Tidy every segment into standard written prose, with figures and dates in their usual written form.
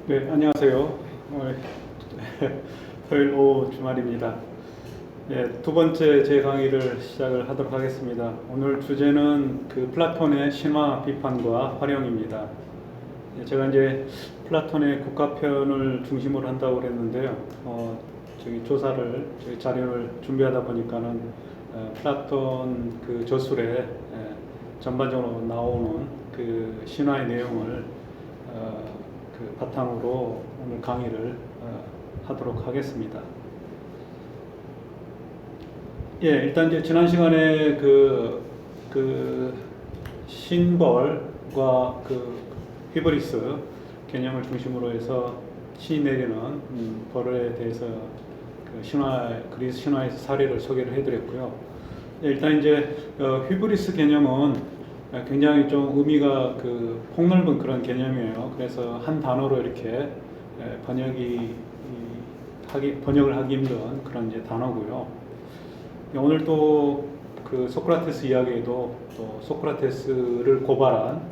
네, 안녕하세요. 오늘 토요일 오후 주말입니다. 네, 두 번째 제 강의를 시작을 하도록 하겠습니다. 오늘 주제는 플라톤의 신화 비판과 활용입니다. 네, 제가 이제 플라톤의 국가편을 중심으로 한다고 그랬는데요. 저기 자료를 준비하다 보니까는 플라톤 저술에 전반적으로 나오는 신화의 내용을 바탕으로 오늘 강의를 하도록 하겠습니다. 예, 일단 이제 지난 시간에 신벌과 히브리스 개념을 중심으로 해서 신이 내리는 벌에 대해서 그리스 신화에서 사례를 소개를 해드렸고요. 예, 일단 이제 히브리스 개념은 굉장히 좀 의미가 폭넓은 그런 개념이에요. 그래서 한 단어로 이렇게 번역을 하기 힘든 그런 이제 단어고요. 오늘 또 소크라테스 이야기에도 또 소크라테스를 고발한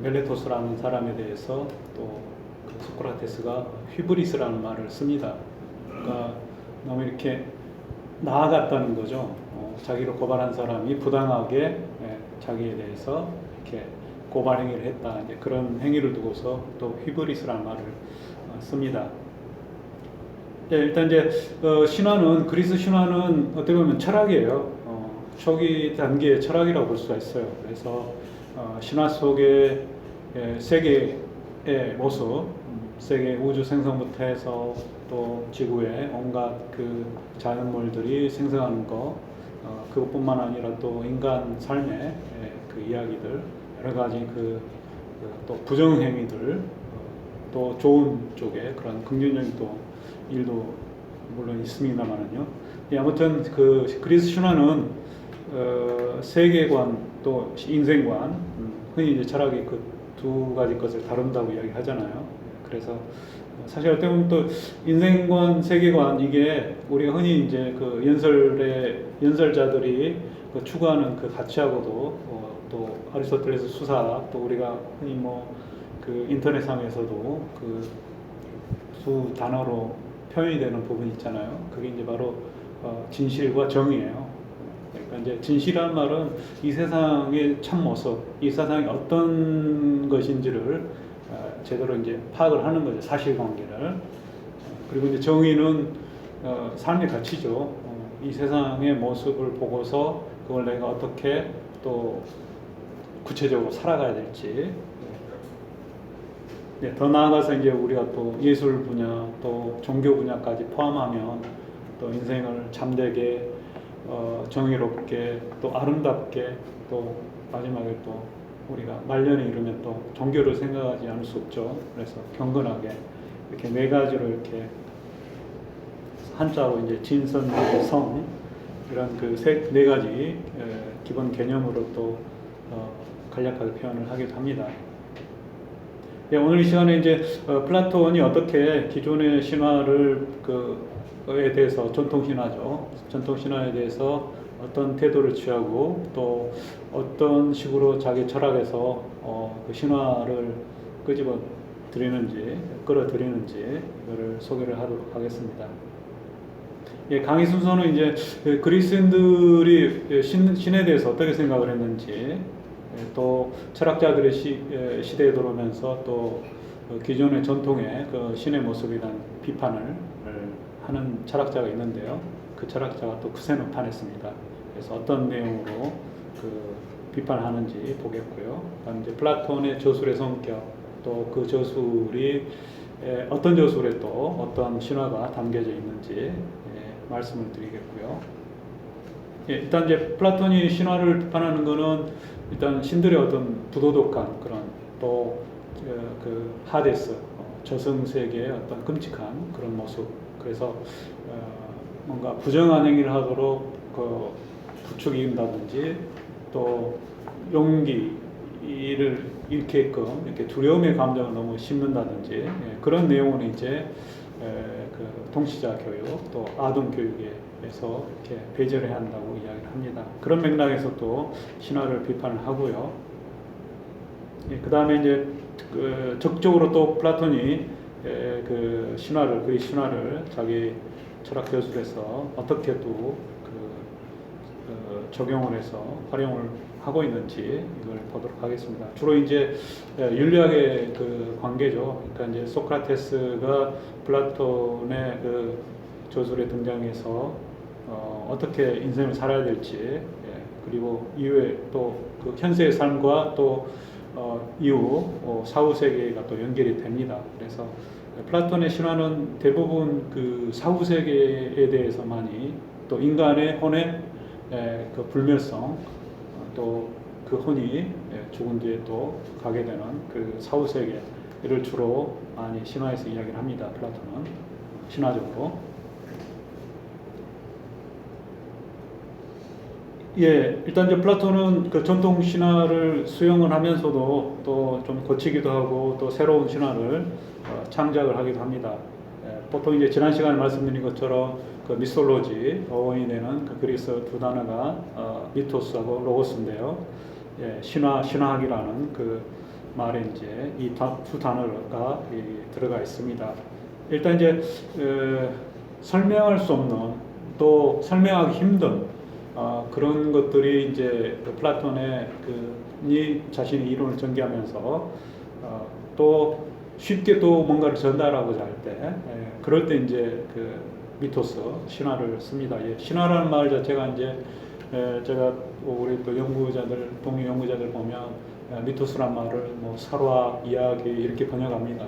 멜레토스라는 사람에 대해서 또 소크라테스가 휘브리스라는 말을 씁니다. 그러니까 너무 이렇게 나아갔다는 거죠. 자기를 고발한 사람이 부당하게 자기에 대해서 이렇게 고발 행위를 했다. 이제 그런 행위를 두고서 또 휘브리스라는 말을 씁니다. 네, 일단 이제 그리스 신화는 어떻게 보면 철학이에요. 초기 단계의 철학이라고 볼 수가 있어요. 그래서 신화 속의 세계의 모습, 세계 우주 생성부터 해서 또 지구의 온갖 자연물들이 생성하는 것, 그것뿐만 아니라 또 인간 삶의 이야기들, 여러 가지 또 부정행위들, 또 좋은 쪽에 그런 긍정적인 또 일도 물론 있습니다만은요. 예, 아무튼 그리스 신화는 세계관 또 인생관, 흔히 이제 철학이 두 가지 것을 다룬다고 이야기하잖아요. 그래서 사실 어떻게 보면 또 인생관, 세계관 이게 우리가 흔히 이제 연설자들이 추구하는 가치하고도 또 아리스토텔레스 수사 또 우리가 흔히 인터넷상에서도 두 단어로 표현이 되는 부분이 있잖아요. 그게 이제 바로 진실과 정의예요. 그러니까 이제 진실이라는 말은 이 세상의 참 모습, 이 세상이 어떤 것인지를 제대로 이제 파악을 하는 거죠. 사실관계를. 그리고 이제 정의는 삶의 가치죠. 이 세상의 모습을 보고서 그걸 내가 어떻게 또 구체적으로 살아가야 될지. 네, 더 나아가서 이제 우리가 또 예술 분야, 또 종교 분야까지 포함하면 또 인생을 참되게, 정의롭게, 또 아름답게, 또 마지막에 또 우리가 말년에 이르면 또 종교를 생각하지 않을 수 없죠. 그래서 경건하게 이렇게 네 가지로 이렇게 한자로 이제 진선, 성 이런 네 가지 기본 개념으로 또 간략하게 표현을 하기도 합니다. 예, 오늘 이 시간에 이제 플라톤이 어떻게 기존의 신화를 에 대해서 전통 신화에 대해서 어떤 태도를 취하고 또 어떤 식으로 자기 철학에서 신화를 끌어들이는지 이거를 소개를 하도록 하겠습니다. 예, 강의 순서는 이제 그리스인들이 신에 대해서 어떻게 생각을 했는지, 또 철학자들의 시대에 들어오면서 또 기존의 전통의 신의 모습에 대한 비판을 하는 철학자가 있는데요. 그 철학자가 또 크세노판이었습니다. 그래서 어떤 내용으로 비판하는지 보겠고요. 그다음 이제 플라톤의 저술의 성격, 또 그 저술이 어떤 저술에 또 어떤 신화가 담겨져 있는지 말씀을 드리겠고요. 예, 일단 이제 플라톤이 신화를 비판하는 것은 일단 신들의 어떤 부도덕한 그런 또 하데스, 저승 세계의 어떤 끔찍한 그런 모습. 그래서 뭔가 부정한 행위를 하도록 부추긴다든지 또 용기를 잃게끔 이렇게 두려움의 감정을 너무 심는다든지, 그런 내용은 이제 동시자 교육 또 아동 교육에서 이렇게 배제를 한다고 이야기를 합니다. 그런 맥락에서 또 신화를 비판을 하고요. 그 다음에 이제 적극적으로 또 플라톤이 그 신화를 그리스 신화를 자기 철학 교술에서 어떻게 또 적용을 해서 활용을 하고 있는지 이걸 보도록 하겠습니다. 주로 이제 윤리학의 그 관계죠. 그러니까 이제 소크라테스가 플라톤의 그 저술에 등장해서 어떻게 인생을 살아야 될지, 그리고 이후에 또 그 현세의 삶과 또 이후 사후 세계가 또 연결이 됩니다. 그래서 플라톤의 신화는 대부분 그 사후 세계에 대해서 많이, 또 인간의 혼의 그 불멸성, 또 그 혼이 죽은 뒤에 또 가게 되는 그 사후 세계를 주로 많이 신화에서 이야기를 합니다. 플라톤은 신화적으로. 일단 이제 플라톤은 그 전통 신화를 수용을 하면서도 또 좀 고치기도 하고 또 새로운 신화를 창작을 하기도 합니다. 보통 이제 지난 시간에 말씀드린 것처럼 그 미솔로지, 어원이 되는 그 그리스 두 단어가 미토스하고 로고스인데요. 신화학이라는 그 말에 이제 이 두 단어가 들어가 있습니다. 일단 이제 설명할 수 없는, 또 설명하기 힘든 그런 것들이 이제 플라톤의 이 자신의 이론을 전개하면서 또 쉽게 또 뭔가를 전달하고자 할 때, 그럴 때 이제 그 미토스, 신화를 씁니다. 신화라는 말 자체가 이제 제가 우리 또 연구자들, 동료 연구자들 보면 미토스란 말을 뭐 설화, 이야기 이렇게 번역합니다.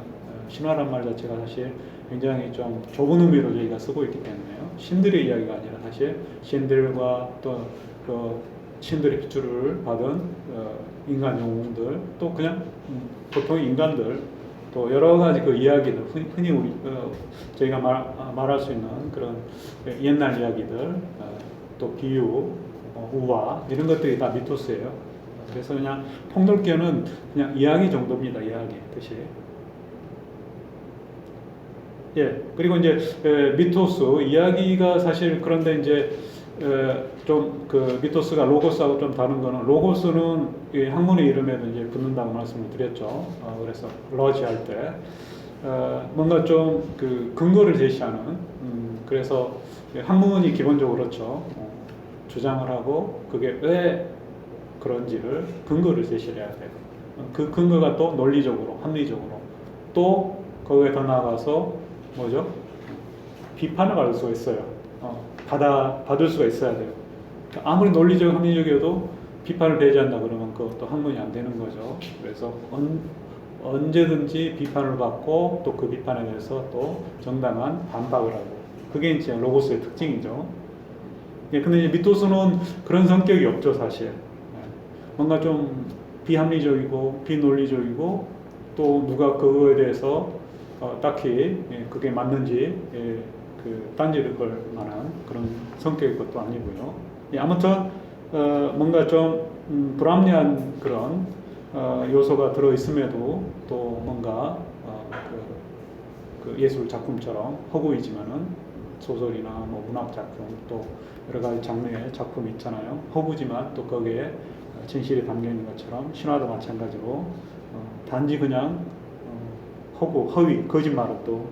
신화란 말 자체가 사실 굉장히 좀 좁은 의미로 저희가 쓰고 있기 때문에요. 신들의 이야기가 아니라 사실 신들과 또 그 신들의 빗줄을 받은 인간 영웅들, 또 그냥 보통의 인간들, 또 여러 가지 그 이야기들, 흔히 우리 저희가 말할 수 있는 그런 옛날 이야기들, 또 비유, 우화 이런 것들이 다 미토스예요. 그래서 그냥 폭넓게는 그냥 이야기 정도입니다. 이야기 뜻이. 그리고 이제 미토스 이야기가 사실, 그런데 이제 좀 그 미토스가 로고스하고 좀 다른 거는, 로고스는 학문의 이름에도 이제 붙는다고 말씀을 드렸죠. 그래서 러지 할 때 뭔가 좀 그 근거를 제시하는, 그래서 학문이 기본적으로 그렇죠. 주장을 하고 그게 왜 그런지를 근거를 제시해야 돼요. 그 근거가 또 논리적으로, 합리적으로, 또 거기에 더 나아가서 뭐죠? 비판을 받을 수가 있어요. 받을 수가 있어야 돼요. 아무리 논리적, 합리적이어도 비판을 배제한다 그러면 그것도 학문이 안 되는 거죠. 그래서 언제든지 비판을 받고 또 그 비판에 대해서 또 정당한 반박을 하고, 그게 이제 로고스의 특징이죠. 근데 이제 미토스는 그런 성격이 없죠, 사실. 뭔가 좀 비합리적이고 비논리적이고, 또 누가 그거에 대해서 딱히 그게 맞는지 그 딴지를 걸 만한 그런 성격의 것도 아니고요. 아무튼 뭔가 좀 불합리한 그런 요소가 들어 있음에도 또 뭔가 그 예술 작품처럼 허구이지만은, 소설이나 뭐 문학 작품, 또 여러 가지 장르의 작품이 있잖아요. 허구지만 또 거기에 진실이 담겨 있는 것처럼 신화도 마찬가지로 단지 그냥 허구, 허위, 거짓말은 또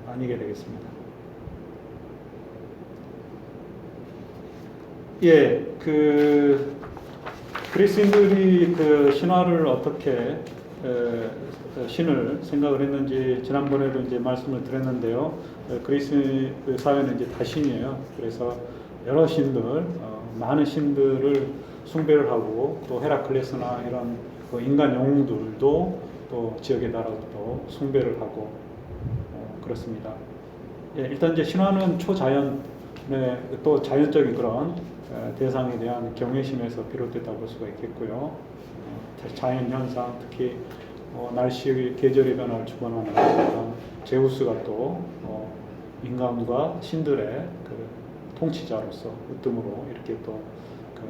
아니게 되겠습니다. 그 그리스인들이 그 신화를 어떻게 신을 생각을 했는지 지난번에도 이제 말씀을 드렸는데요. 그리스 사회는 이제 다신이에요. 그래서 여러 신들, 많은 신들을 숭배를 하고, 또 헤라클레스나 이런 그 인간 영웅들도 또 지역에 따라서 또 숭배를 하고 그렇습니다. 일단 이제 신화는 초자연의 또 자연적인 그런 대상에 대한 경외심에서 비롯됐다고 볼 수가 있겠고요. 자연 현상, 특히 날씨, 계절의 변화를 주관하는 제우스가 또 인간과 신들의 그 통치자로서 으뜸으로 이렇게 또 그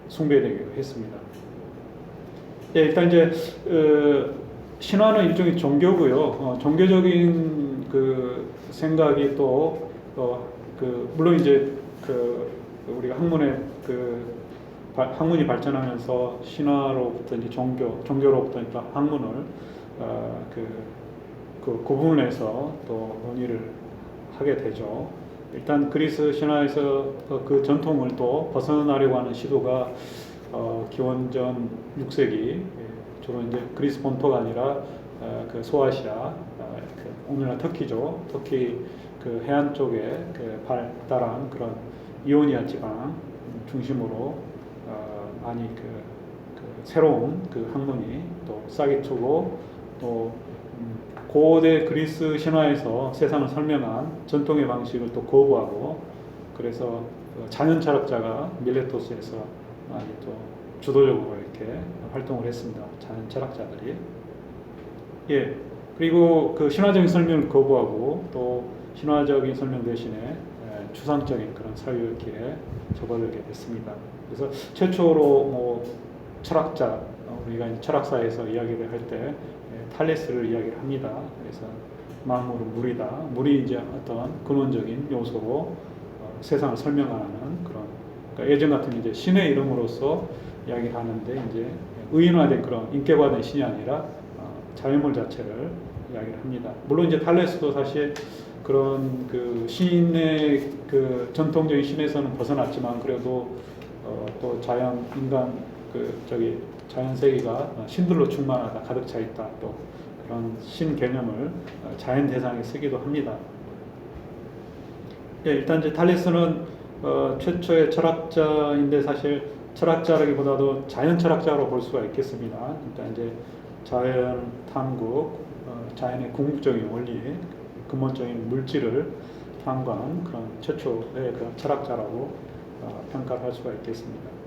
숭배되기도 했습니다. 일단 이제 신화는 일종의 종교고요. 종교적인 그 생각이 또 물론 이제 우리가 학문이 발전하면서 신화로부터 이제 종교로부터 학문을 그 부분에서 또 논의를 하게 되죠. 일단 그리스 신화에서 그 전통을 또 벗어나려고 하는 시도가 기원전 6세기 주로 이제 그리스 본토가 아니라 그 소아시아, 그 오늘날 터키죠. 터키 그 해안 쪽에 그 발달한 그런 이오니아 지방 중심으로 많이 그 새로운 그 학문이 또 싹이 트고 또 고대 그리스 신화에서 세상을 설명한 전통의 방식을 또 거부하고 그래서 자연 철학자가 밀레토스에서 많이 또 주도적으로 이렇게 활동을 했습니다. 자연 철학자들이. 예. 그리고 그 신화적인 설명을 거부하고 또 신화적인 설명 대신에 추상적인 그런 사유의 길에 접어들게 됐습니다. 그래서 최초로 뭐 철학자, 우리가 이제 철학사에서 이야기를 할 때 탈레스를 이야기를 합니다. 그래서 만물은 물이다. 물이 이제 어떤 근원적인 요소로 세상을 설명하는 그런, 그러니까 예전 같은 이제 신의 이름으로서 이야기를 하는데 이제 의인화된 그런 인격화된 신이 아니라 자연물 자체를 이야기를 합니다. 물론 이제 탈레스도 사실 그런 그 신의 그 전통적인 신에서는 벗어났지만 그래도 또 자연 인간 자연 세계가 신들로 충만하다, 가득 차 있다, 또 그런 신 개념을 자연 대상에 쓰기도 합니다. 예, 일단 이제 탈레스는 최초의 철학자인데 사실 철학자라기보다도 자연 철학자로 볼 수가 있겠습니다. 일단 이제 자연 탐구, 자연의 궁극적인 원리, 근본적인 물질을 탐구한 그런 최초의 그런 철학자라고 평가를 할 수가 있겠습니다.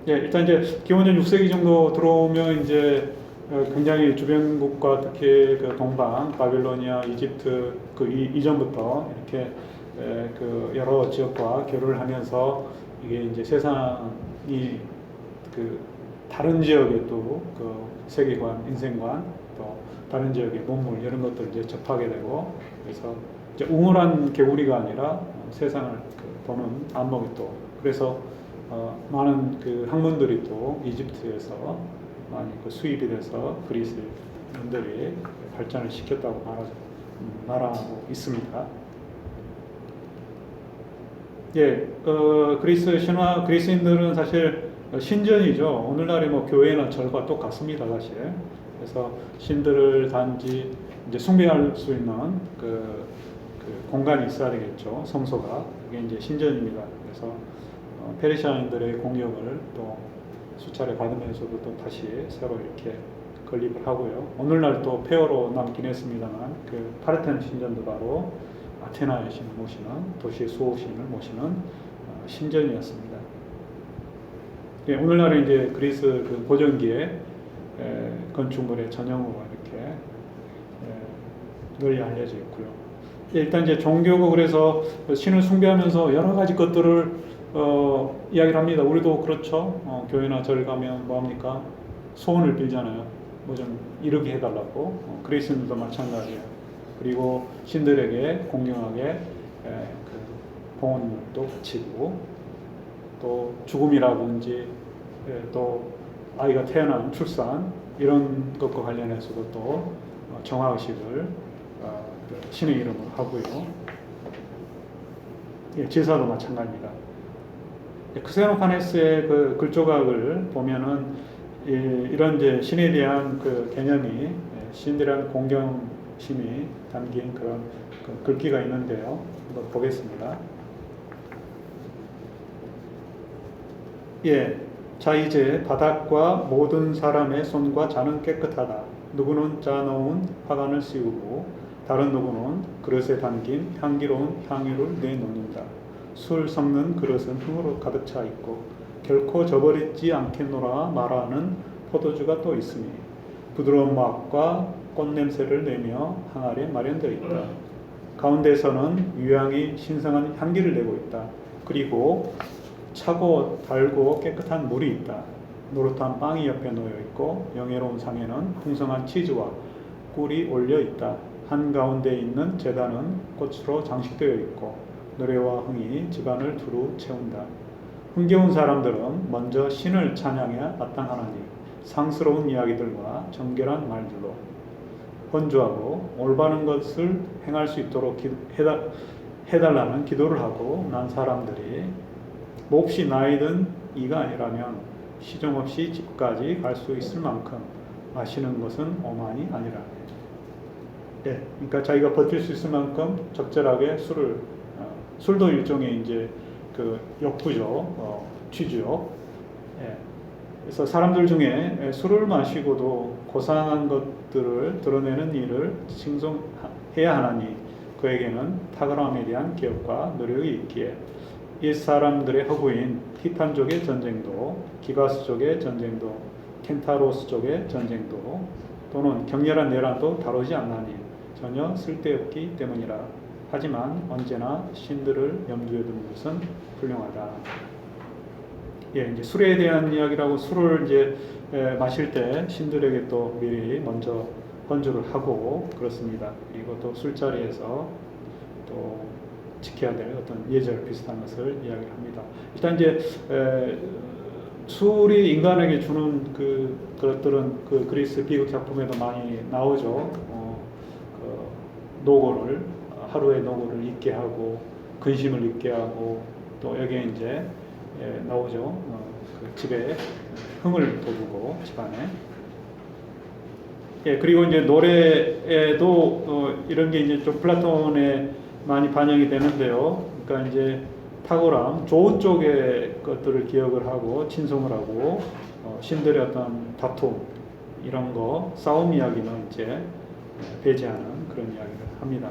예, 일단 이제 기원전 6세기 정도 들어오면 이제 굉장히 주변국과 특히 그 동방, 바빌로니아, 이집트 그 이전부터 이렇게 그 여러 지역과 교류를 하면서 이게 이제 세상이 그 다른 지역의 또 그 세계관, 인생관, 또 다른 지역의 문물 이런 것들을 이제 접하게 되고 그래서 이제 웅울한 개구리가 아니라 세상을 보는 안목이 또 그래서 많은 그 학문들이 또 이집트에서 많이 그 수입이 돼서 그리스인들이 발전을 시켰다고 말하고 있습니다. 예, 그리스 신화 그리스인들은 사실 신전이죠. 오늘날의 뭐 교회나 절과 똑같습니다, 사실. 그래서 신들을 단지 이제 숭배할 수 있는 그 공간이 있어야 되겠죠. 성소가 그게 이제 신전입니다. 그래서 페르시아인들의 공격을 또 수차례 받으면서도 또 다시 새로 이렇게 건립을 하고요. 오늘날 또 폐허로 남긴 했습니다만 그 파르테논 신전도 바로 아테나의 신을 모시는 도시의 수호신을 모시는 신전이었습니다. 예, 오늘날은 이제 그리스 그 고전기의 건축물의 전형으로 이렇게 널리 알려져 있고요. 예, 일단 이제 종교고 그래서 신을 숭배하면서 여러 가지 것들을 이야기를 합니다. 우리도 그렇죠. 교회나 절 가면 뭐합니까? 소원을 빌잖아요. 뭐 좀 이루게 해달라고. 그리스인들도 마찬가지예요. 그리고 신들에게 공경하게 그 봉헌물도 바치고 또 죽음이라든지 또 아이가 태어난 출산 이런 것과 관련해서도 또 정화의식을 신의 이름으로 하고요. 예, 제사도 마찬가지입니다. 크세노파네스의 그 글조각을 보면은 이런 이제 신에 대한 그 개념이 신들한 공경심이 담긴 그런 그 글귀가 있는데요. 한번 보겠습니다. 예, 자 이제 바닥과 모든 사람의 손과 잔은 깨끗하다. 누구는 짜놓은 화관을 씌우고 다른 누구는 그릇에 담긴 향기로운 향유를 내놓는다. 술 섞는 그릇은 흥으로 가득 차 있고 결코 저버리지 않겠노라 말하는 포도주가 또 있으니 부드러운 맛과 꽃냄새를 내며 항아리에 마련되어 있다. 가운데서는 유향이 신성한 향기를 내고 있다. 그리고 차고 달고 깨끗한 물이 있다. 노릇한 빵이 옆에 놓여 있고 영예로운 상에는 풍성한 치즈와 꿀이 올려 있다. 한가운데 있는 제단은 꽃으로 장식되어 있고 노래와 흥이 집안을 두루 채운다. 흥겨운 사람들은 먼저 신을 찬양해 마땅하나니 상스러운 이야기들과 정결한 말들로 헌주하고 올바른 것을 행할 수 있도록 해달라는 기도를 하고 난 사람들이 몹시 나이든 이가 아니라면 시정없이 집까지 갈 수 있을 만큼 마시는 것은 오만이 아니라. 예, 그러니까 자기가 버틸 수 있을 만큼 적절하게 술도 일종의 이제 그 욕구죠, 취주요. 예, 그래서 사람들 중에 술을 마시고도 고상한 것들을 드러내는 일을 칭송해야 하나니 그에게는 탁월함에 대한 기업과 노력이 있기에 이 사람들의 허구인 티탄족의 전쟁도 기가스족의 전쟁도 켄타로스족의 전쟁도 또는 격렬한 내란도 다루지 않나니 전혀 쓸데없기 때문이라. 하지만 언제나 신들을 염두에 두는 것은 훌륭하다. 예, 이제 술에 대한 이야기라고 술을 이제 마실 때 신들에게 또 미리 먼저 헌주를 하고 그렇습니다. 그리고 또 술자리에서 또 지켜야 될 어떤 예절 비슷한 것을 이야기를 합니다. 일단 이제 술이 인간에게 주는 그것들은 그 그리스 비극 작품에도 많이 나오죠. 노고를 하루의 노고를 잊게 하고 근심을 잊게 하고 또 여기에 이제 나오죠. 그 집에 흥을 돋우고 집안에. 예, 그리고 이제 노래에도 이런 게 이제 좀 플라톤에 많이 반영이 되는데요. 그러니까 이제 탁월함, 좋은 쪽의 것들을 기억을 하고 친송을 하고 신들의 어떤 다툼 이런 거, 싸움 이야기는 이제 배제하는 그런 이야기를 합니다.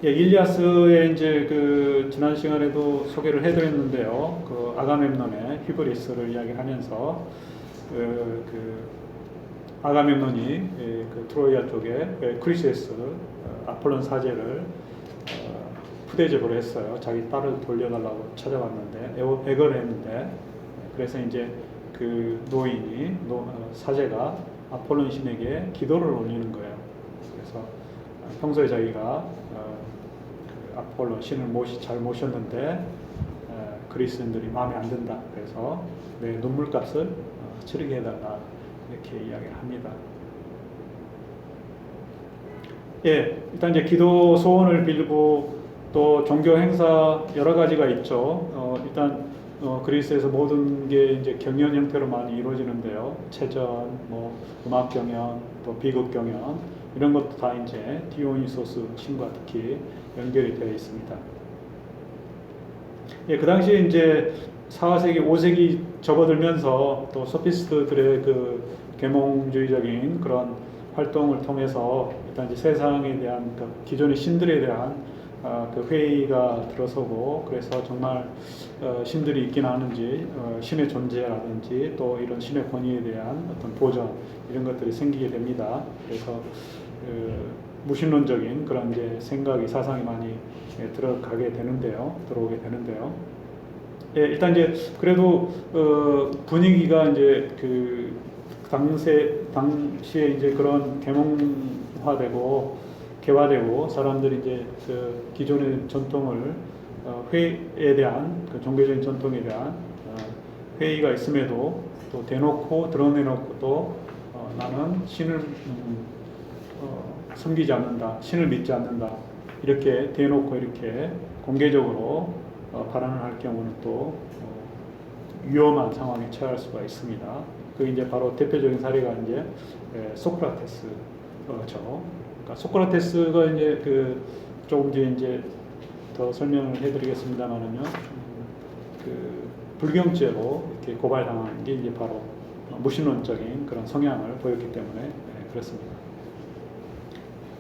예, 일리아스의 이제 그 지난 시간에도 소개를 해드렸는데요. 그 아가멤논의 히브리스를 이야기하면서 아가멤논이 그 트로이아 쪽에 크리세스 아폴론 사제를 푸대접을 했어요. 자기 딸을 돌려달라고 찾아왔는데 애걸을 했는데 그래서 이제 그 노인이 사제가 아폴론 신에게 기도를 올리는 거예요. 그래서 평소에 자기가 그 아폴론 신을 잘 모셨는데 그리스인들이 마음에 안 든다. 그래서 내 눈물값을 치르게 해달라. 이렇게 이야기를 합니다. 예, 일단 이제 기도 소원을 빌고 또 종교 행사 여러 가지가 있죠. 일단 그리스에서 모든 게 이제 경연 형태로 많이 이루어지는데요. 체전, 뭐 음악 경연, 또 비극 경연 이런 것도 다 이제 디오니소스 신과 특히 연결이 되어 있습니다. 예, 그 당시에 이제 4세기, 5세기 접어들면서 또 소피스트들의 그 계몽주의적인 그런 활동을 통해서 일단 이제 세상에 대한 그 기존의 신들에 대한 그 회의가 들어서고 그래서 정말 신들이 있긴 하는지 신의 존재라든지 또 이런 신의 권위에 대한 어떤 보전 이런 것들이 생기게 됩니다. 그래서 무신론적인 그런 이제 생각이 사상이 많이 들어오게 되는데요. 예, 일단 이제 그래도 분위기가 이제 그 당시에 이제 그런 계몽화되고 개화되고 사람들이 이제 그 기존의 전통을 회의에 대한 그 종교적인 전통에 대한 회의가 있음에도 또 대놓고 드러내놓고 또 나는 신을 섬기지 않는다, 신을 믿지 않는다 이렇게 대놓고 이렇게 공개적으로 발언을 할 경우는 또 위험한 상황에 처할 수가 있습니다. 그 이제 바로 대표적인 사례가 이제 소크라테스죠. 그러니까 소크라테스가 이제 그 조금 뒤에 이제 더 설명을 해드리겠습니다만은요. 그 불경죄로 이렇게 고발당한 게 이제 바로 무신론적인 그런 성향을 보였기 때문에 그렇습니다.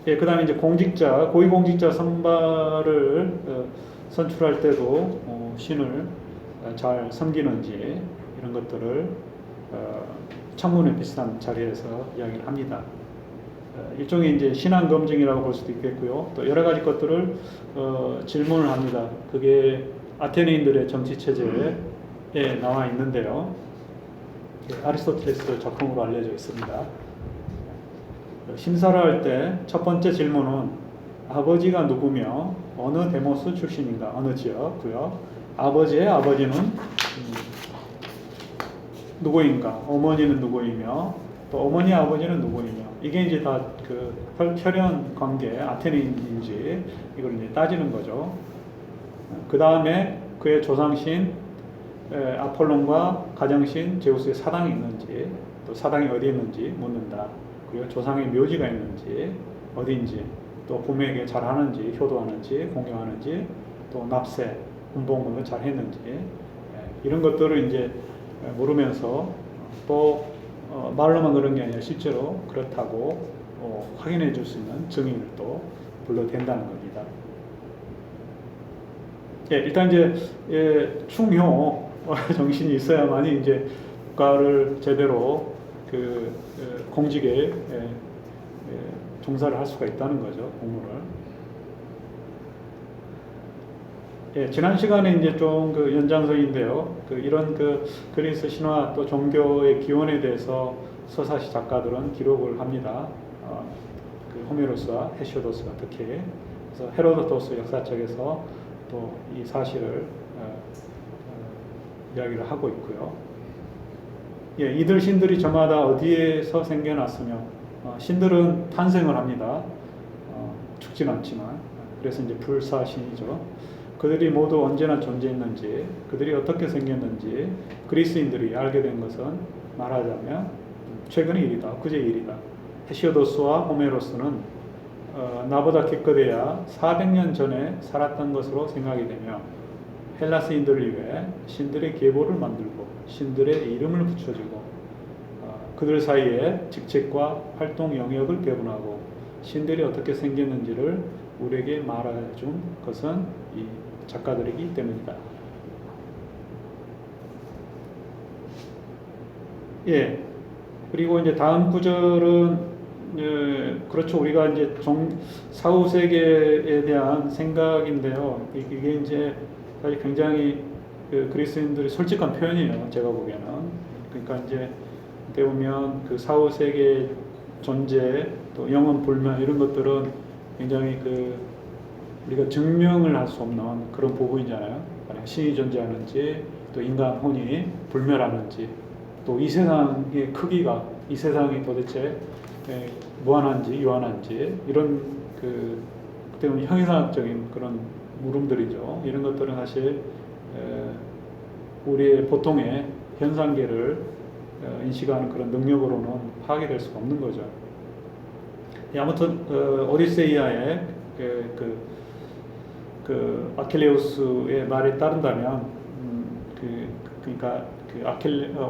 예, 그 다음에 이제 고위공직자 선발을 선출할 때도 신을 잘 섬기는지 이런 것들을 청문회 비슷한 자리에서 이야기를 합니다. 일종의 이제 신앙 검증이라고 볼 수도 있겠고요. 또 여러 가지 것들을 질문을 합니다. 그게 아테네인들의 정치 체제에 나와 있는데요. 아리스토텔레스 작품으로 알려져 있습니다. 심사를 할 때 첫 번째 질문은 아버지가 누구며 어느 데모스 출신인가, 어느 지역, 구역. 아버지의 아버지는 누구인가, 어머니는 누구이며 또 어머니 아버지는 누구이며 이게 이제 다 그 혈연 관계 아테네인지 이걸 이제 따지는 거죠. 그 다음에 그의 조상신 아폴론과 가정신 제우스의 사당이 있는지 또 사당이 어디 있는지 묻는다. 그리고 조상의 묘지가 있는지 어디인지 또 부모에게 잘하는지 효도하는지 공경하는지 또 납세 군복무를 잘했는지 이런 것들을 이제 물으면서 또 말로만 그런 게 아니라 실제로 그렇다고 확인해 줄 수 있는 증인을 또 불러댄다는 겁니다. 예, 일단 이제 충효 정신이 있어야만이 이제 국가를 제대로 공직에 종사를 할 수가 있다는 거죠, 공무를. 예, 지난 시간에 이제 좀 연장선인데요. 이런 그리스 신화 또 종교의 기원에 대해서 서사시 작가들은 기록을 합니다. 호메로스와 헤시오도스가 특히. 그래서 헤로도토스 역사책에서 또 이 사실을 이야기를 하고 있고요. 예, 이들 신들이 저마다 어디에서 생겨났으며 신들은 탄생을 합니다. 죽진 않지만. 그래서 이제 불사신이죠. 그들이 모두 언제나 존재했는지, 그들이 어떻게 생겼는지 그리스인들이 알게 된 것은 말하자면 최근의 일이다, 그제 일이다. 헤시오도스와 호메로스는 나보다 기껏해야 400년 전에 살았던 것으로 생각이 되며 헬라스인들을 위해 신들의 계보를 만들고 신들의 이름을 붙여주고 그들 사이에 직책과 활동 영역을 배분하고 신들이 어떻게 생겼는지를 우리에게 말해준 것은 이 작가들이기 때문이다. 예. 그리고 이제 다음 구절은 그렇죠. 우리가 이제 사후 세계에 대한 생각인데요. 이게 이제 사실 굉장히 그리스인들이 솔직한 표현이에요. 제가 보기에는. 그러니까 이제 어떻게 보면 사후 세계 존재 또 영원 불멸 이런 것들은 굉장히 우리가 증명을 할 수 없는 그런 부분이잖아요. 만약 신이 존재하는지 또 인간 혼이 불멸하는지 또 이 세상의 크기가 이 세상이 도대체 무한한지 유한한지 이런 때문에 형이상학적인 그런 물음들이죠. 이런 것들은 사실 우리의 보통의 현상계를 인식하는 그런 능력으로는 파악이 될 수가 없는 거죠. 아무튼 오디세이아의 아킬레우스의 말에 따른다면 그러니까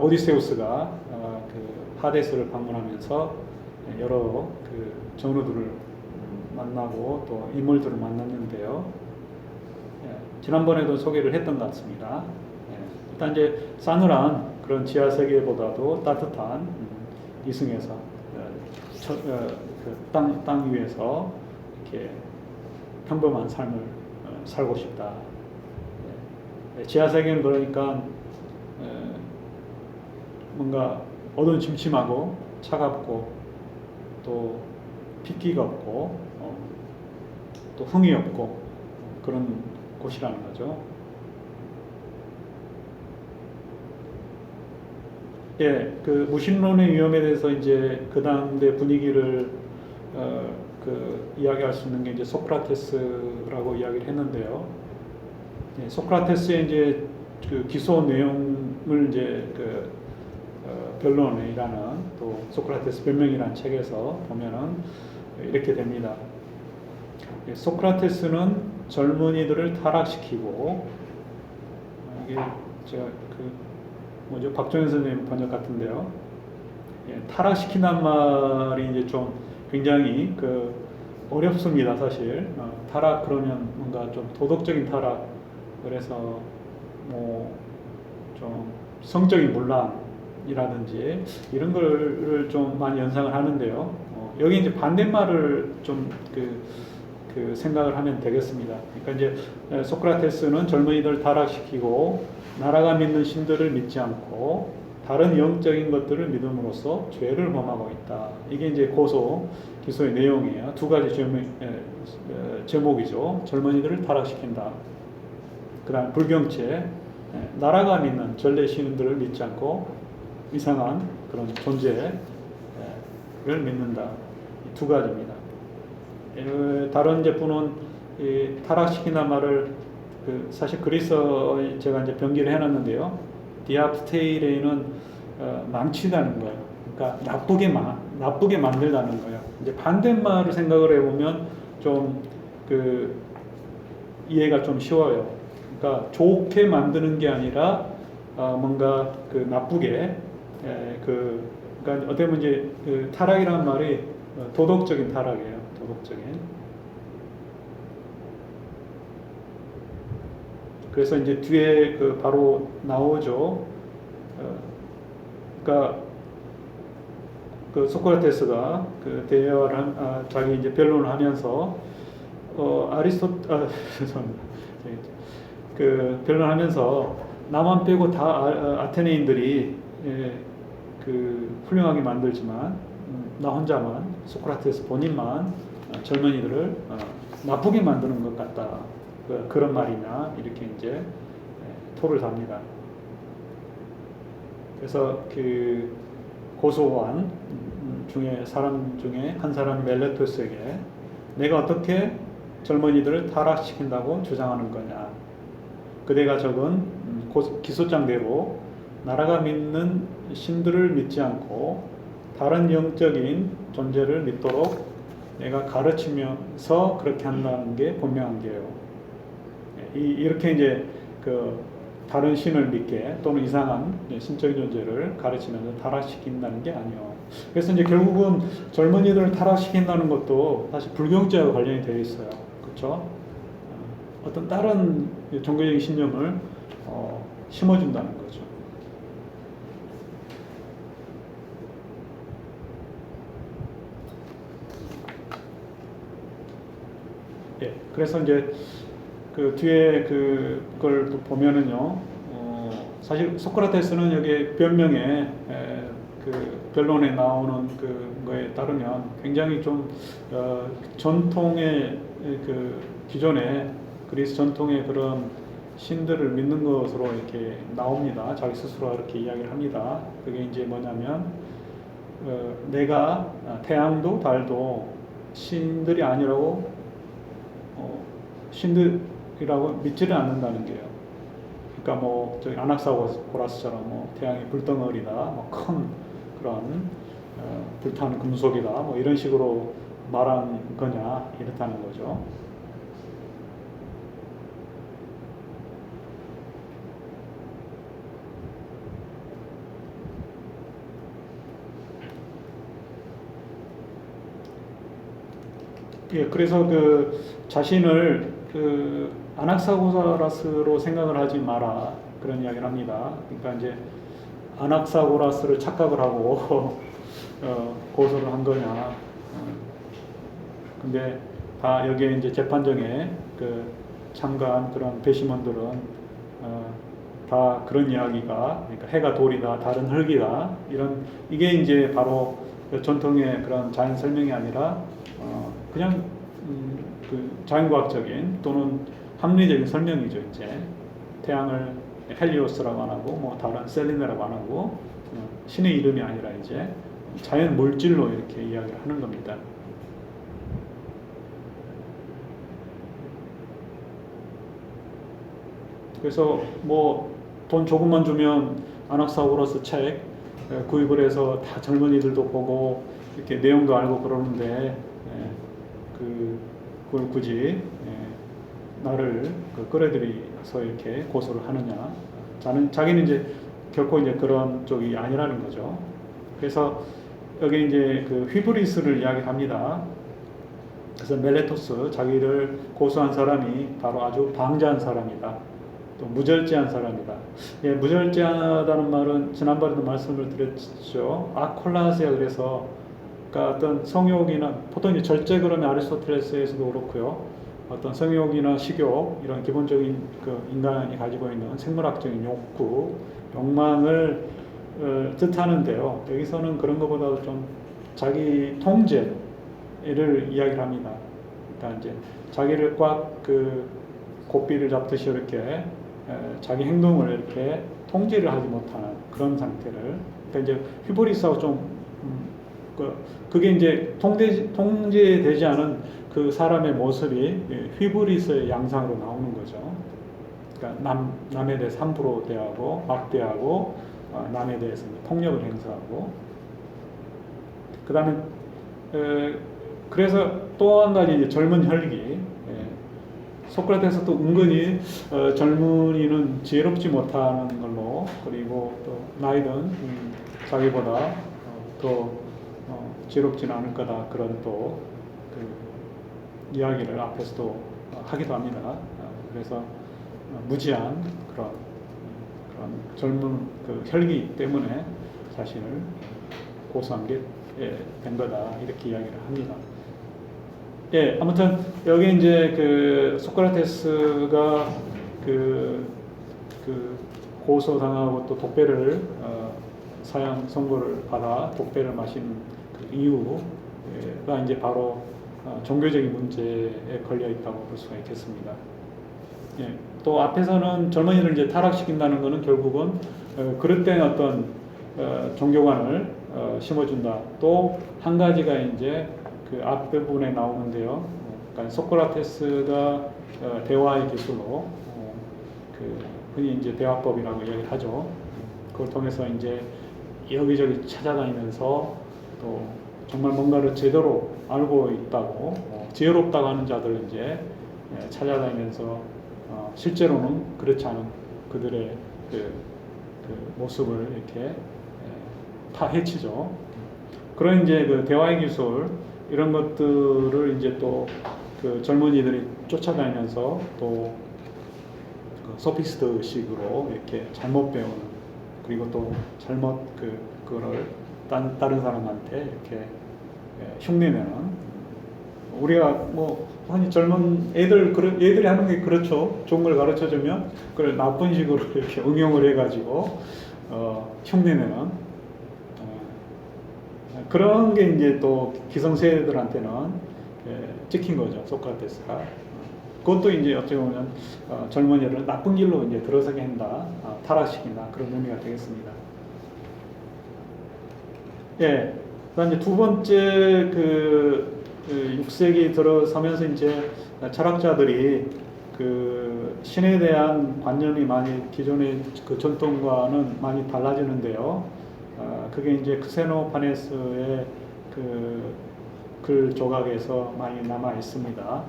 오디세우스가 하데스를 방문하면서 여러 전우들을 만나고 또 인물들을 만났는데요. 지난번에도 소개를 했던 것 같습니다. 일단 이제 싸늘한 그런 지하 세계보다도 따뜻한 이승에서 땅 위에서 이렇게 평범한 삶을 살고 싶다. 지하 세계는 그러니까 뭔가 어두침침하고 차갑고 또 핏기가 없고 또 흥이 없고 그런 곳이라는 거죠. 예, 무신론의 위험에 대해서 이제 그 당대 분위기를 이야기할 수 있는 게 이제 소크라테스라고 이야기를 했는데요. 예, 소크라테스의 이제 기소 내용을 이제 변론이라는 또 소크라테스 변명이라는 책에서 보면은 이렇게 됩니다. 예, 소크라테스는 젊은이들을 타락시키고 이게 제가 박종현 선생님 번역 같은데요. 예, 타락시킨다는 말이 이제 좀 굉장히 어렵습니다, 사실. 타락 그러면 뭔가 좀 도덕적인 타락, 그래서 좀 성적인 문란이라든지 이런 거를 좀 많이 연상을 하는데요. 여기 이제 반대말을 좀 생각을 하면 되겠습니다. 그러니까 이제 소크라테스는 젊은이들을 타락시키고 나라가 믿는 신들을 믿지 않고 다른 영적인 것들을 믿음으로써 죄를 범하고 있다. 이게 이제 기소의 내용이에요. 두 가지 제목이죠. 젊은이들을 타락시킨다. 그 다음 불경죄, 나라가 믿는 전래 신들을 믿지 않고 이상한 그런 존재를 믿는다. 이 두 가지입니다. 다른 이제 분은 타락시킨다는 말을 사실 그리스어에 제가 이제 변기를 해놨는데요. 디아프테이레는 망치다는 거예요. 그러니까 나쁘게 만들다는 거예요. 이제 반대말을 생각을 해보면 좀 이해가 좀 쉬워요. 그러니까 좋게 만드는 게 아니라 뭔가 나쁘게 그러니까 어떻게 보면 이제 타락이라는 말이 도덕적인 타락이에요. 도덕적인. 그래서 이제 뒤에 바로 나오죠. 그러니까 소크라테스가 대화를 자기 이제 변론을 하면서 변론하면서 나만 빼고 다 아테네인들이 훌륭하게 만들지만 나 혼자만 소크라테스 본인만 젊은이들을 나쁘게 만드는 것 같다. 그런 말이냐 이렇게 이제 토를 답니다. 그래서 고소한 사람 중에 한 사람 멜레토스에게 내가 어떻게 젊은이들을 타락시킨다고 주장하는 거냐. 그대가 적은 기소장대로 나라가 믿는 신들을 믿지 않고 다른 영적인 존재를 믿도록 내가 가르치면서 그렇게 한다는 게 분명한 게요. 이렇게 이제 다른 신을 믿게 또는 이상한 신적인 존재를 가르치면서 타락시킨다는 게 아니요. 그래서 이제 결국은 젊은이들을 타락시킨다는 것도 사실 불경죄와 관련이 되어 있어요. 그렇죠? 어떤 다른 종교적인 신념을 심어준다는 거죠. 예, 그래서 이제 뒤에 그걸 또 보면은요, 사실 소크라테스는 여기 변명에 변론에 나오는 거에 따르면 굉장히 좀 전통의 기존의 그리스 전통의 그런 신들을 믿는 것으로 이렇게 나옵니다. 자기 스스로 이렇게 이야기를 합니다. 그게 이제 뭐냐면 내가 태양도 달도 신들이 아니라고 신들이라고 믿지를 않는다는 게요. 그러니까 뭐 저기 아낙사고라스처럼 태양이 불덩어리다, 큰 그런 불타는 금속이다, 이런 식으로 말한 거냐 이렇다는 거죠. 예, 그래서 자신을 아낙사고라스로 생각을 하지 마라 그런 이야기를 합니다. 그러니까 이제 아낙사고라스를 착각을 하고 고소를 한 거냐. 근데 다 여기에 이제 재판정에 참가한 그런 배심원들은 다 그런 이야기가, 그러니까 해가 돌이다, 달은 흙이다, 이게 이제 바로 전통의 그런 자연 설명이 아니라 그냥 자연과학적인 또는 합리적인 설명이죠. 이제 태양을 헬리오스라고 안 하고 다른 셀리네라고 안 하고 신의 이름이 아니라 이제 자연 물질로 이렇게 이야기를 하는 겁니다. 그래서 돈 조금만 주면 아낙사고라스 책 구입을 해서 다 젊은이들도 보고 이렇게 내용도 알고 그러는데 그걸 굳이 나를 끌어들여서 이렇게 고소를 하느냐. 자기는 이제 결코 이제 그런 쪽이 아니라는 거죠. 그래서 여기 이제 휘브리스를 이야기합니다. 그래서 멜레토스, 자기를 고소한 사람이 바로 아주 방자한 사람이다. 또 무절제한 사람이다. 예, 무절제하다는 말은 지난번에도 말씀을 드렸죠. 아콜라스야. 그래서 그러니까 어떤 성욕이나 보통 이제 절제 그러면 아리스토텔레스에서도 그렇고요. 어떤 성욕이나 식욕 이런 기본적인 인간이 가지고 있는 생물학적인 욕구, 욕망을 뜻하는데요. 여기서는 그런 것보다도 좀 자기 통제를 이야기를 합니다. 그러니까 이제 자기를 꽉 고삐를 잡듯이 이렇게 자기 행동을 이렇게 통제를 하지 못하는 그런 상태를 그러니까 이제 휘보리스하고 좀 그게 이제 통제되지 않은 그 사람의 모습이 휘브리스의 양상으로 나오는 거죠. 그러니까 남에 대해서 함부로 대하고 막대하고 남에 대해서 폭력을 행사하고 그 다음에 그래서 또 한 가지 이제 젊은 혈기 소크라테스 또 은근히 젊은이는 지혜롭지 못하는 걸로 그리고 또 나이든 자기보다 더 지혜롭지는 않을 거다 그런 또 그 이야기를 앞에서도 하기도 합니다. 그래서 무지한 그런 젊은 그 혈기 때문에 자신을 고소한 게 된 거다 이렇게 이야기를 합니다. 예, 아무튼 여기 이제 그 소크라테스가 그 고소당하고 또 독배를 사형 선고를 받아 독배를 마신 그 이유가 이제 바로 종교적인 문제에 걸려 있다고 볼 수가 있겠습니다. 예, 또 앞에서는 젊은이를 이제 타락시킨다는 것은 결국은 그릇된 어떤 종교관을 심어준다. 또 한 가지가 이제 그 앞부분에 나오는데요. 그러니까 소크라테스가 대화의 기술로 그 흔히 이제 대화법이라고 이야기를 하죠. 그걸 통해서 이제 여기저기 찾아다니면서 또 정말 뭔가를 제대로 알고 있다고 지혜롭다고 하는 자들을 이제 찾아다니면서 실제로는 그렇지 않은 그들의 그 모습을 이렇게 파헤치죠. 그런 이제 그 대화의 기술 이런 것들을 이제 또 그 젊은이들이 쫓아다니면서 또 그 소피스트식으로 이렇게 잘못 배우는 그리고 또 잘못 그거를 다른 사람한테 이렇게 흉내내는 우리가 뭐 흔히 젊은 애들이 하는 게 그렇죠. 좋은 걸 가르쳐 주면 그걸 나쁜 식으로 이렇게 응용을 해가지고 흉내내는 그런 게 이제 또 기성세대들한테는 찍힌 거죠. 소크라테스가. 그것도 이제 어떻게 보면 젊은이를 나쁜 길로 이제 들어서게 한다, 타락시킨다 그런 의미가 되겠습니다. 예, 그다음 이제 두 번째 그 6세기 들어서면서 이제 철학자들이 그 신에 대한 관념이 많이 기존의 그 전통과는 많이 달라지는데요. 그게 이제 크세노파네스의 그 글 조각에서 많이 남아 있습니다.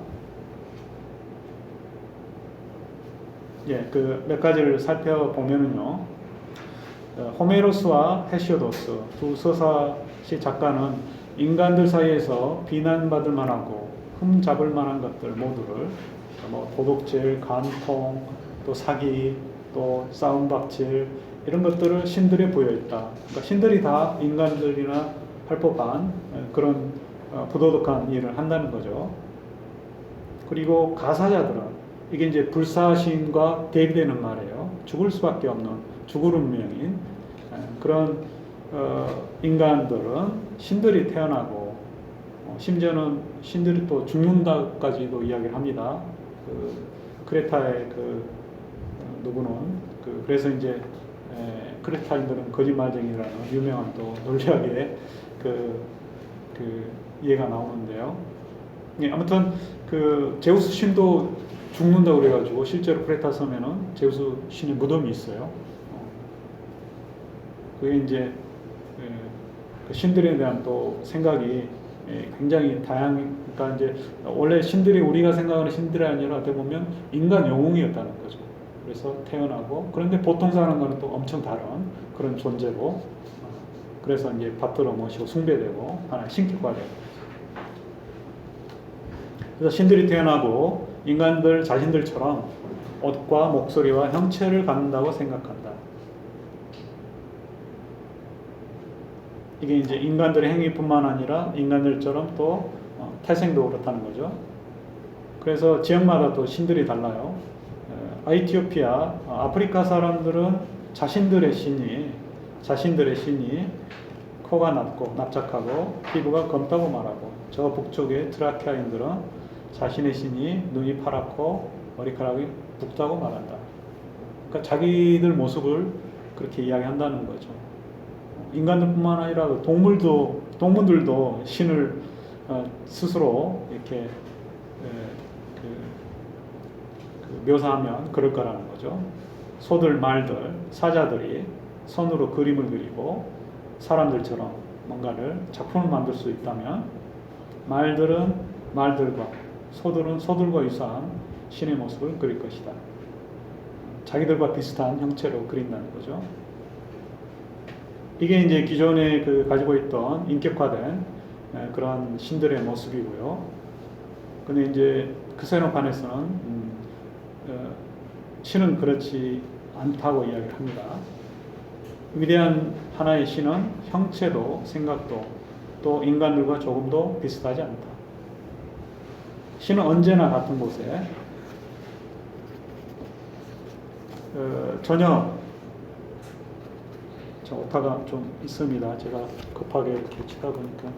예, 그 몇 가지를 살펴보면은요. 호메로스와 헤시오도스 두 서사시 작가는 인간들 사이에서 비난받을 만하고 흠잡을 만한 것들 모두를 뭐 도둑질, 간통, 또 사기, 또 싸움박질 이런 것들을 신들에 부여했다. 그러니까 신들이 다 인간들이나 할 법한 그런 부도덕한 일을 한다는 거죠. 그리고 가사자들은 이게 이제 불사신과 대비되는 말이에요. 죽을 수밖에 없는 죽을 운명인 그런 인간들은 신들이 태어나고 심지어는 신들이 또 죽는다까지도 이야기를 합니다. 크레타의 누구는 그래서 이제 크레타인들은 거짓말쟁이라는 유명한 또 논리학의 이해가 나오는데요. 예, 아무튼 제우스 신도 죽는다고 그래가지고 실제로 크레타 섬에는 제우스 신의 무덤이 있어요. 그게 이제 그 신들에 대한 또 생각이 굉장히 그러니까 이제 원래 신들이 우리가 생각하는 신들이 아니라 어떻게 보면 인간 영웅이었다는 거죠. 그래서 태어나고 그런데 보통 사람과는 또 엄청 다른 그런 존재로 그래서 이제 받들어 모시고 숭배되고 하나의 신격화되고 그래서 신들이 태어나고 인간들 자신들처럼 옷과 목소리와 형체를 갖는다고 생각한다. 이게 이제 인간들의 행위뿐만 아니라 인간들처럼 또 태생도 그렇다는 거죠. 그래서 지역마다 또 신들이 달라요. 에티오피아, 아프리카 사람들은 자신들의 신이 코가 낮고 납작하고 피부가 검다고 말하고 저 북쪽의 트라키아인들은 자신의 신이 눈이 파랗고 머리카락이 붓다고 말한다. 그러니까 자기들 모습을 그렇게 이야기한다는 거죠. 인간들뿐만 아니라 동물들도 신을 스스로 이렇게 묘사하면 그럴 거라는 거죠. 소들, 말들, 사자들이 손으로 그림을 그리고 사람들처럼 뭔가를 작품을 만들 수 있다면, 말들은 말들과, 소들은 소들과 유사한 신의 모습을 그릴 것이다. 자기들과 비슷한 형체로 그린다는 거죠. 이게 이제 기존에 가지고 있던 인격화된 그런 신들의 모습이고요. 근데 이제 크세노판에서는 신은 그렇지 않다고 이야기를 합니다. 위대한 하나의 신은 형체도 생각도 또 인간들과 조금도 비슷하지 않다. 신은 언제나 같은 곳에 전혀 오타가 좀 있습니다. 제가 급하게 이렇게 치다 보니까.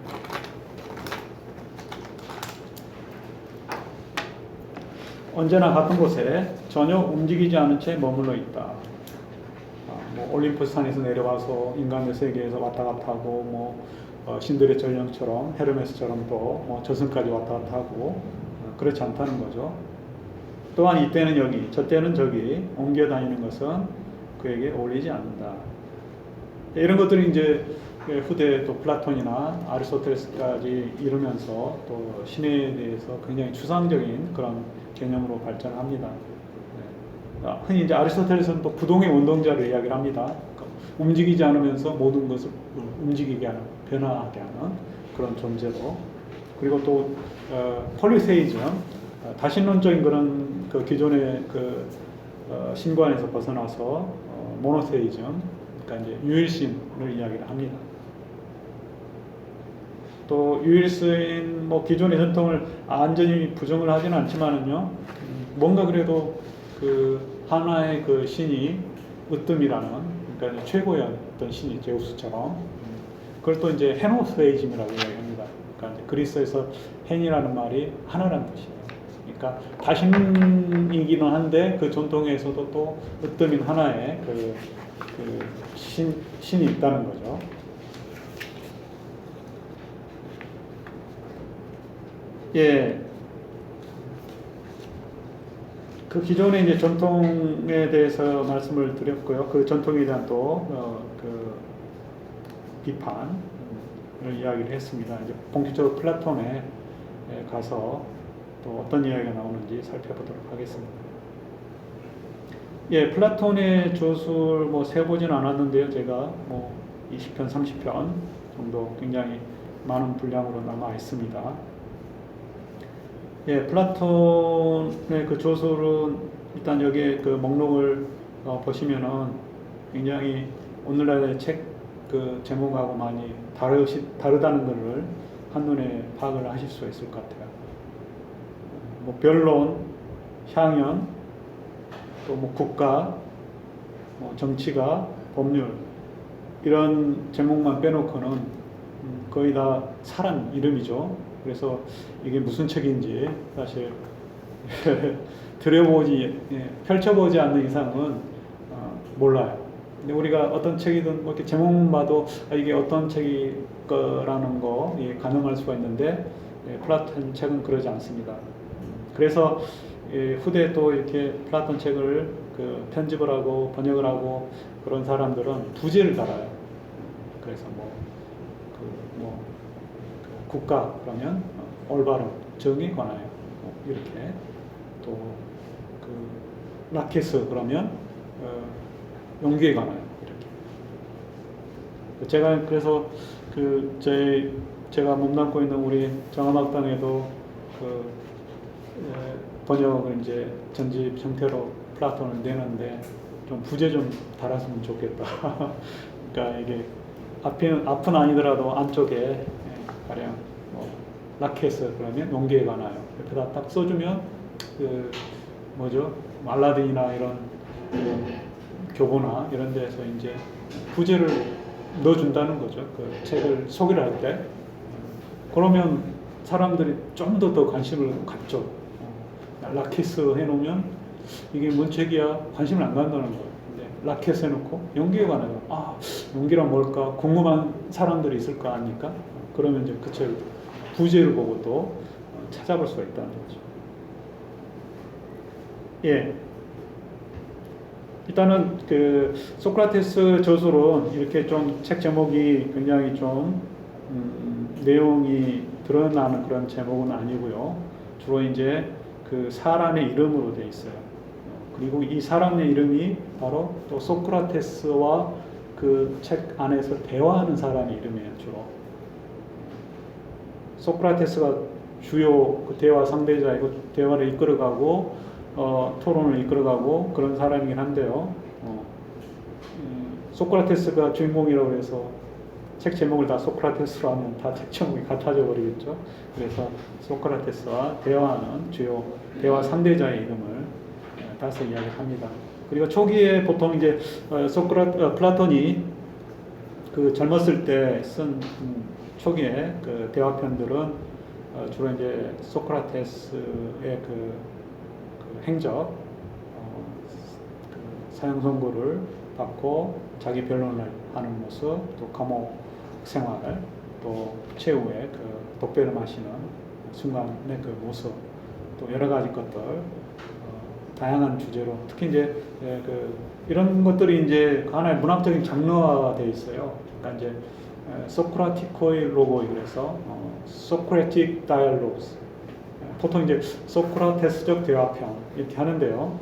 언제나 같은 곳에 전혀 움직이지 않은 채 머물러 있다. 올림푸스 산에서 내려와서 인간의 세계에서 왔다 갔다 하고, 신들의 전령처럼 헤르메스처럼 또 저승까지 왔다 갔다 하고, 그렇지 않다는 거죠. 또한 이때는 여기, 저때는 저기 옮겨 다니는 것은 그에게 어울리지 않는다. 이런 것들이 이제 후대 또 플라톤이나 아리스토텔레스까지 이르면서 또 신에 대해서 굉장히 추상적인 그런 개념으로 발전합니다. 흔히 이제 아리스토텔레스는 또 부동의 운동자를 이야기를 합니다. 움직이지 않으면서 모든 것을 움직이게 하는, 변화하게 하는 그런 존재로. 그리고 또 폴리세이즘, 다신론적인 그런 기존의 신관에서 벗어나서 모노세이즘, 그러니까 이제 유일신을 이야기를 합니다. 또 유일신 기존의 전통을 완전히 부정을 하지는 않지만은요, 뭔가 그래도 하나의 신이 으뜸이라는, 그러니까 최고의 어떤 신이 제우스처럼, 그걸 또 이제 헤노세이즘이라고 이야기합니다. 그러니까 이제 그리스에서 헨이라는 말이 하나라는 뜻이에요. 그러니까 다신이기는 한데 그 전통에서도 또 으뜸인 하나의 신이 있다는 거죠. 예. 그 기존의 이제 전통에 대해서 말씀을 드렸고요. 그 전통에 대한 또 비판을 이야기를 했습니다. 이제 본격적으로 플라톤에 가서 또 어떤 이야기가 나오는지 살펴보도록 하겠습니다. 예, 플라톤의 저술 세어보지는 않았는데요. 제가 20편, 30편 정도 굉장히 많은 분량으로 남아 있습니다. 예, 플라톤의 그 저술은 일단 여기에 그 목록을 보시면은 굉장히 오늘날의 책 제목하고 많이 다르다는 것을 한눈에 파악을 하실 수 있을 것 같아요. 변론, 향연, 또 국가, 정치가, 법률 이런 제목만 빼놓고는 거의 다 사람 이름이죠. 그래서 이게 무슨 책인지 사실 펼쳐보지 않는 이상은 몰라요. 근데 우리가 어떤 책이든 이렇게 제목만 봐도 이게 어떤 책일 거라는 거 가늠할 수가 있는데, 플라톤 책은 그러지 않습니다. 그래서 후대 또 이렇게 플라톤 책을 편집을 하고 번역을 하고 그런 사람들은 부제를 달아요. 그래서 국가 그러면 올바름, 정에 관하여 이렇게, 또 라케스 그러면 용기에 관하여 이렇게. 제가 그래서 제가 몸담고 있는 우리 정암학당에도 번역을 이제 전집 형태로 플라톤을 내는데 좀 부제 좀 달았으면 좋겠다. 그러니까 이게 앞은 아니더라도 안쪽에 가령 라케스 그러면 용기에 관하여 옆에다 딱 써주면 알라딘이나 이런 교보나 이런 데서 이제 부제를 넣어준다는 거죠. 그 책을 소개를 할 때. 그러면 사람들이 좀 더 관심을 갖죠. 라케스 해놓으면 이게 뭔 책이야? 관심을 안 갖는다는 거예요. 근데 라켓 해놓고 연기에 관해서 연기란 뭘까 궁금한 사람들이 있을 거 아닙니까? 그러면 이제 그 책 부제를 보고 또 찾아볼 수가 있다는 거죠. 예. 일단은 그 소크라테스 저술은 이렇게 좀 책 제목이 굉장히 좀 내용이 드러나는 그런 제목은 아니고요. 주로 이제 그 사람의 이름으로 돼 있어요. 그리고 이 사람의 이름이 바로 또 소크라테스와 그 책 안에서 대화하는 사람의 이름이에요, 주로. 소크라테스가 주요 그 대화 상대자이고 대화를 이끌어가고 토론을 이끌어가고 그런 사람이긴 한데요. 소크라테스가 주인공이라고 해서 책 제목을 다 소크라테스로 하면 다 책 제목이 같아져 버리겠죠. 그래서 소크라테스와 대화하는 주요 대화 상대자의 이름을 따서 이야기합니다. 그리고 초기에 보통 이제 플라톤이 그 젊었을 때 쓴 초기에 그 대화편들은 주로 이제 소크라테스의 그 행적, 그 사형 선고를 받고 자기 변론을 하는 모습, 또 감옥 생활, 또 최후의 그 독배를 마시는 순간의 그 모습, 또 여러 가지 것들, 다양한 주제로 특히 이제 이런 것들이 이제 하나의 문학적인 장르화가 되어 있어요. 그러니까 이제 소크라티코의 로고 그래서 소크라틱 다이얼로그스 보통 이제 소크라테스적 대화편 이렇게 하는데요.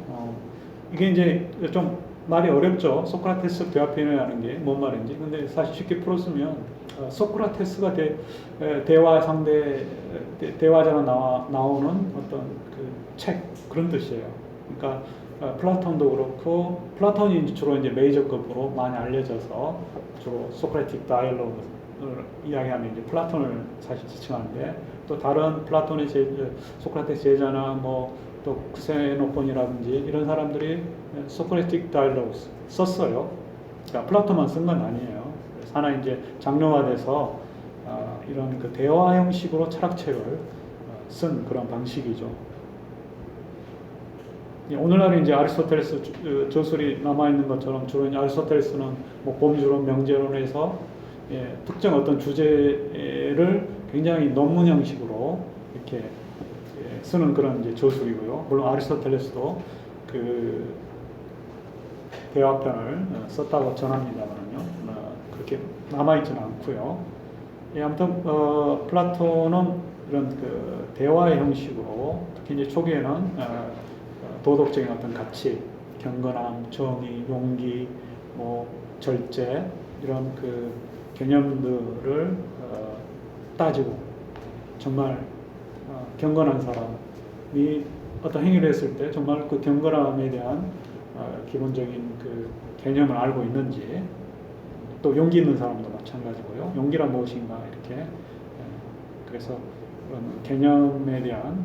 이게 이제 좀 말이 어렵죠. 소크라테스적 대화편이라는 게 뭔 말인지. 근데 사실 쉽게 풀었으면 소크라테스가 대화 상대 대화자가 나오는 어떤 그 책 그런 뜻이에요. 그러니까 플라톤도 그렇고 플라톤이 주로 이제 메이저급으로 많이 알려져서 주로 소크라틱 다이얼로그를 이야기하면 이제 플라톤을 사실 지칭하는데 또 다른 플라톤의 소크라테스 제자나 뭐 또 크세노폰이라든지 이런 사람들이 소크라틱 다이얼로그 썼어요. 그러니까 플라톤만 쓴 건 아니에요. 그래서 하나 이제 장르화돼서 이런 그 대화 형식으로 철학책을 쓴 그런 방식이죠. 오늘날은 이제 아리스토텔레스 저술이 남아있는 것처럼 주로 이제 아리스토텔레스는 뭐 범주론, 명제론에서 특정 어떤 주제를 굉장히 논문 형식으로 이렇게 쓰는 그런 이제 저술이고요. 물론 아리스토텔레스도 그 대화편을 썼다고 전합니다만요. 그렇게 남아있지는 않고요. 아무튼 플라톤은 이런 그 대화의 형식으로 특히 이제 초기에는 도덕적인 어떤 가치, 경건함, 정의, 용기, 뭐 절제 이런 그 개념들을 따지고 정말 경건한 사람이 어떤 행위를 했을 때 정말 그 경건함에 대한 기본적인 그 개념을 알고 있는지 또 용기 있는 사람도 마찬가지고요. 용기란 무엇인가 이렇게 그래서 그런 개념에 대한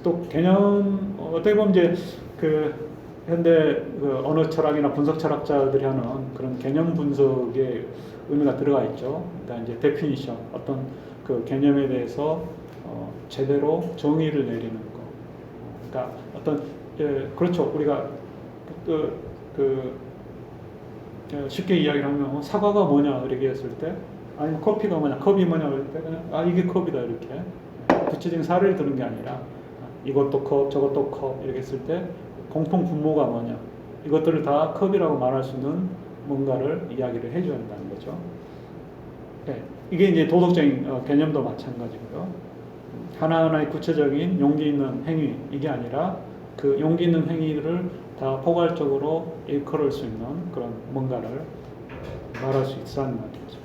또 개념 어떻게 보면 이제 그 현대 그 언어 철학이나 분석 철학자들이 하는 그런 개념 분석의 의미가 들어가 있죠. 그러니까 이제 데피니션 어떤 그 개념에 대해서 제대로 정의를 내리는 거. 그러니까 어떤 그렇죠. 우리가 쉽게 이야기를 하면 사과가 뭐냐 이렇게 했을 때 아니면 커피가 뭐냐 컵이 뭐냐 그럴 때 그냥 이게 컵이다 이렇게 구체적인 사례를 드는 게 아니라 이것도 컵 저것도 컵 이렇게 했을 때 공통 분모가 뭐냐 이것들을 다 컵이라고 말할 수 있는 뭔가를 이야기를 해줘야 한다는 거죠. 네, 이게 이제 도덕적인 개념도 마찬가지고요. 하나하나의 구체적인 용기 있는 행위 이게 아니라 그 용기 있는 행위를 다 포괄적으로 일컬을 수 있는 그런 뭔가를 말할 수 있다는 말이죠.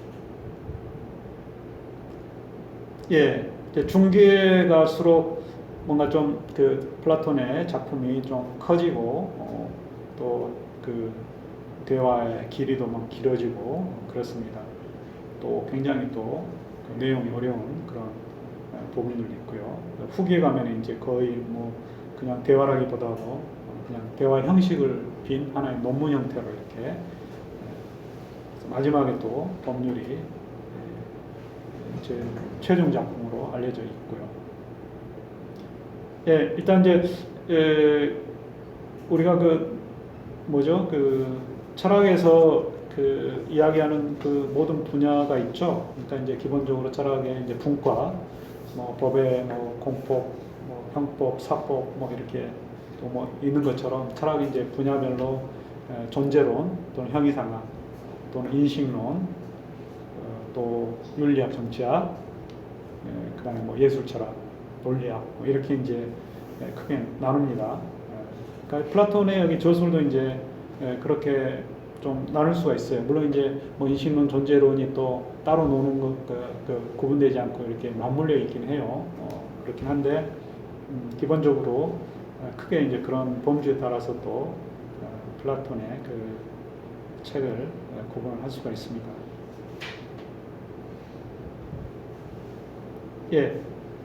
예, 중기에 갈수록 뭔가 좀 그 플라톤의 작품이 좀 커지고 또 그 대화의 길이도 막 길어지고 그렇습니다. 또 굉장히 또 그 내용이 어려운 그런 부분들도 있고요. 후기에 가면 이제 거의 뭐 그냥 대화라기보다도 그냥 대화 형식을 빈 하나의 논문 형태로 이렇게 마지막에 또 법률이 제 최종 작품으로 알려져 있고요. 일단 이제 우리가 그 뭐죠 철학에서 그 이야기하는 그 모든 분야가 있죠. 그러니까 이제 기본적으로 철학의 이제 분과, 뭐 법의 뭐 공법, 뭐 형법, 사법 뭐 이렇게 또 뭐 있는 것처럼 철학이 이제 분야별로 존재론 또는 형이상학 또는 인식론 또 윤리학, 정치학, 그다음에 뭐 예술철학, 논리학 뭐 이렇게 이제 크게 나눕니다. 그러니까 플라톤의 여기 저술도 이제 그렇게 좀 나눌 수가 있어요. 물론 이제 뭐 인식론, 존재론이 또 따로 노는 것, 구분되지 않고 이렇게 맞물려 있긴 해요. 그렇긴 한데 기본적으로 크게 이제 그런 범주에 따라서 또 플라톤의 그 책을 구분을 할 수가 있습니다. 예,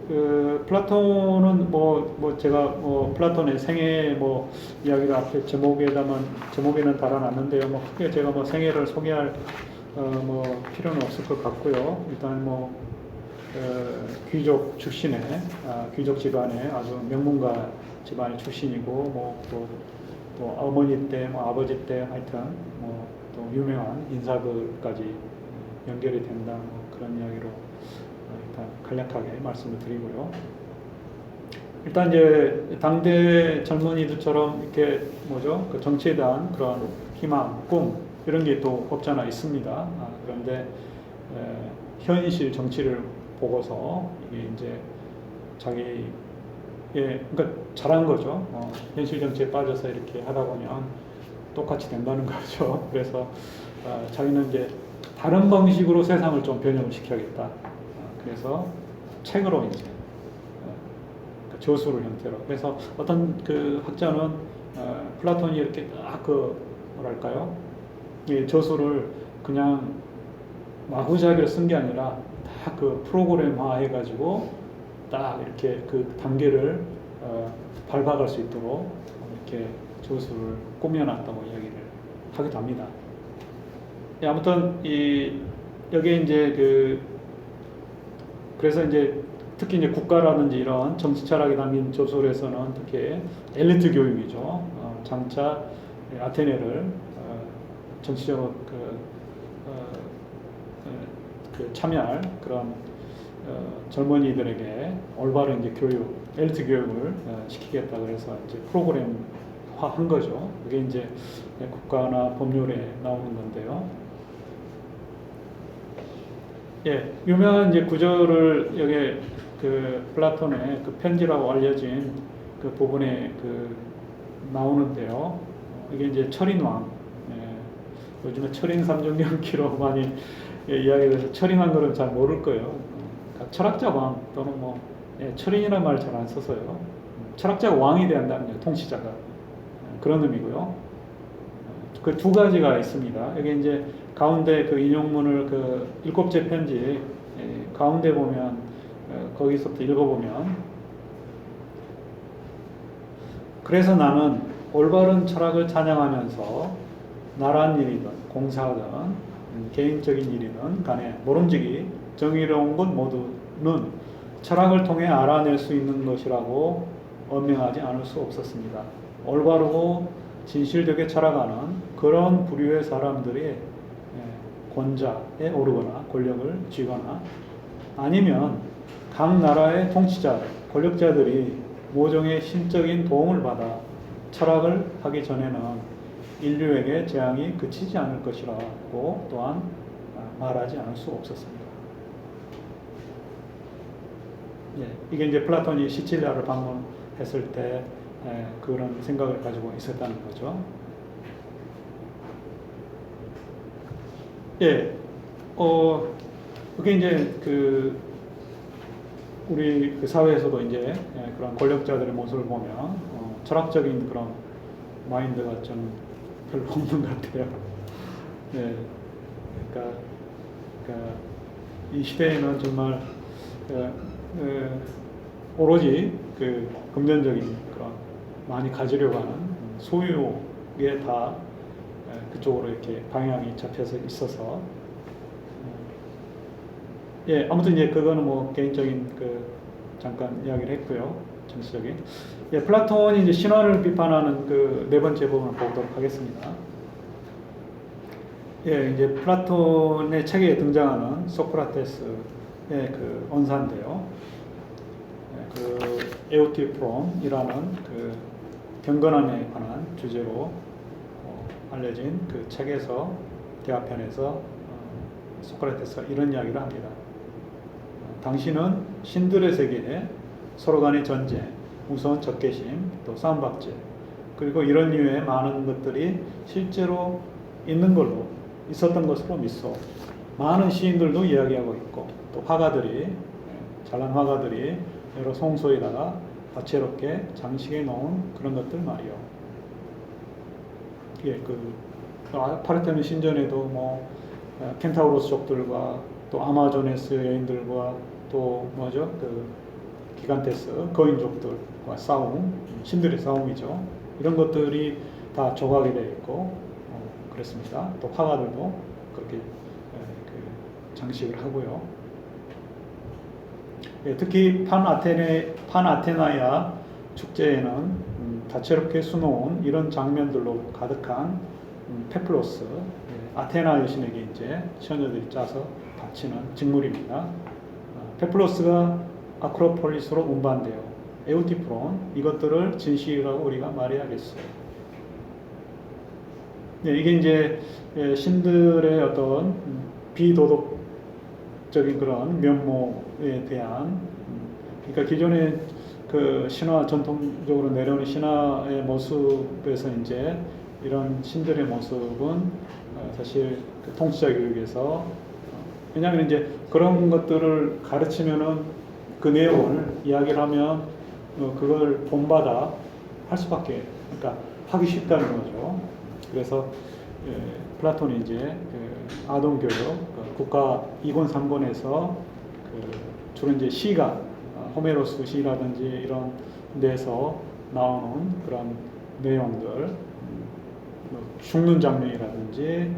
그 플라톤은 뭐 제가 뭐 플라톤의 생애 뭐 이야기를 앞에 제목에는 달아놨는데요. 뭐 크게 제가 뭐 생애를 소개할 뭐 필요는 없을 것 같고요. 일단 뭐 귀족 출신의 귀족 집안의 아주 명문가 집안의 출신이고 뭐 또 어머니 때, 뭐 아버지 때 하여튼 뭐 또 유명한 인사들까지 연결이 된다 뭐 그런 이야기로 일단 간략하게 말씀을 드리고요. 일단 이제 당대 젊은이들처럼 이렇게 뭐죠? 그 정치에 대한 그런 희망, 꿈 이런 게 또 없잖아 있습니다. 그런데 현실 정치를 보고서 이게 이제 자기 그러니까 잘한 거죠. 현실 정치에 빠져서 이렇게 하다 보면 똑같이 된다는 거죠. 그래서 자기는 이제 다른 방식으로 세상을 좀 변형을 시켜야겠다. 그래서 책으로 이제 저술을 형태로. 그래서 어떤 그 학자는 플라톤이 이렇게 딱 그 뭐랄까요? 이 저술을 그냥 마구잡이로 쓴 게 아니라 딱 그 프로그램화 해가지고 딱 이렇게 그 단계를 밟아갈 수 있도록 이렇게 저술을 꾸며놨다고 이야기를 하기도 합니다. 예, 아무튼 여기에 이제 그래서 이제 특히 이제 국가라든지 이런 정치 철학이 담긴 저술에서는 특히 엘리트 교육이죠. 장차 아테네를 정치적으로 참여할 그런 젊은이들에게 올바른 이제 교육, 엘리트 교육을 시키겠다 그래서 이제 프로그램화한 거죠. 그게 이제 국가나 법률에 나오는 건데요. 예, 유명한 이제 구절을 여기 그 플라톤의 그 편지라고 알려진 그 부분에 나오는데요. 이게 이제 철인왕, 요즘에 철인 삼종경기로 많이 이야기해서 철인한 거는 잘 모를 거예요. 그러니까 철학자 왕 또는 뭐 철인이라는 말을 잘 안 써서요. 철학자가 왕이 된다는 통치자가 그런 의미고요. 그 두 가지가 있습니다. 여기 이제 가운데 그 인용문을 그 7째 편지 가운데 보면 거기서부터 읽어보면 그래서 나는 올바른 철학을 찬양하면서 나란 일이든 공사든 개인적인 일이든 간에 모름지기 정의로운 것 모두는 철학을 통해 알아낼 수 있는 것이라고 언명하지 않을 수 없었습니다. 올바르고 진실되게 철학하는 그런 부류의 사람들이 권자에 오르거나 권력을 쥐거나 아니면 각 나라의 통치자, 권력자들이 모종의 신적인 도움을 받아 철학을 하기 전에는 인류에게 재앙이 그치지 않을 것이라고 또한 말하지 않을 수 없었습니다. 이게 이제 플라톤이 시칠리아를 방문했을 때 그런 생각을 가지고 있었다는 거죠. 그게 이제 우리 그 사회에서도 이제 그런 권력자들의 모습을 보면 철학적인 그런 마인드가 좀 별로 없는 것 같아요. 그러니까 이 시대에는 정말 오로지 그 금전적인 그런 많이 가지려고 하는 소유에 다 그쪽으로 이렇게 방향이 잡혀서 있어서 아무튼 이제 그거는 뭐 개인적인 잠깐 이야기를 했고요. 정치적인. 플라톤이 이제 신화를 비판하는 그 네 번째 부분을 보도록 하겠습니다. 예, 이제 플라톤의 책에 등장하는 소크라테스의 그 언사인데요. 예, 그 에우티프론이라는 그 경건함에 관한 주제로 알려진 그 책에서 대화편에서 소크라테스가 이런 이야기를 합니다. 당신은 신들의 세계에 서로 간의 전쟁, 무서운 적개심, 또 싸움박질, 그리고 이런 류의 많은 것들이 실제로 있는 걸로, 있었던 것으로 믿소. 많은 시인들도 이야기하고 있고, 또 화가들이, 잘난 화가들이 여러 성소에다가 다채롭게 장식해 놓은 그런 것들 말이요. 예, 파르테논 신전에도 뭐 켄타우로스족들과 또 아마조네스 여인들과 또 뭐죠, 그 기간테스 거인족들과 싸움, 신들의 싸움이죠. 이런 것들이 다 조각이 되어 있고 그렇습니다. 또 화가들도 그렇게 그 장식을 하고요. 예, 특히 판아테나야 축제에는 다채롭게 수놓은 이런 장면들로 가득한 페플로스, 아테나 여신에게 이제 처녀들이 짜서 바치는 직물입니다. 페플로스가 아크로폴리스로 운반되어 에우티프론, 이것들을 진실이라고 우리가 말해야겠어요. 네, 이게 이제 신들의 어떤 비도덕적인 그런 면모에 대한, 그러니까 기존의 그 신화, 전통적으로 내려오는 신화의 모습에서 이제 이런 신들의 모습은 사실 그 통치자 교육에서, 왜냐하면 이제 그런 것들을 가르치면은 그 내용을 이야기를 하면 그걸 본받아 할 수밖에, 그러니까 하기 쉽다는 거죠. 그래서 플라톤이 이제 그 아동교육, 국가 2권 3권에서 주로 이제 시가, 호메로스 시라든지 이런 데서 나오는 그런 내용들, 죽는 장면이라든지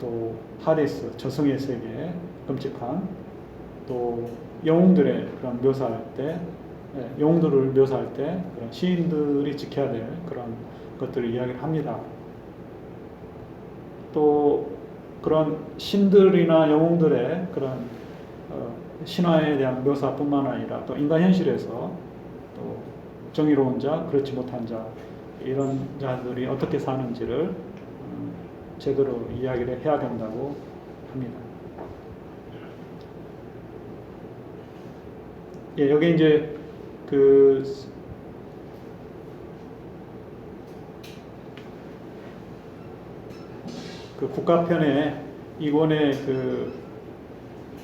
또 하데스, 저승의 세계, 끔찍한, 또 영웅들의 그런 묘사할 때, 영웅들을 묘사할 때 그런 시인들이 지켜야 될 그런 것들을 이야기를 합니다. 또 그런 신들이나 영웅들의 그런 신화에 대한 묘사뿐만 아니라 또 인간 현실에서 또 정의로운 자, 그렇지 못한 자, 이런 자들이 어떻게 사는지를 제대로 이야기를 해야 된다고 합니다. 예, 여기 이제 그 국가편의 이권의 그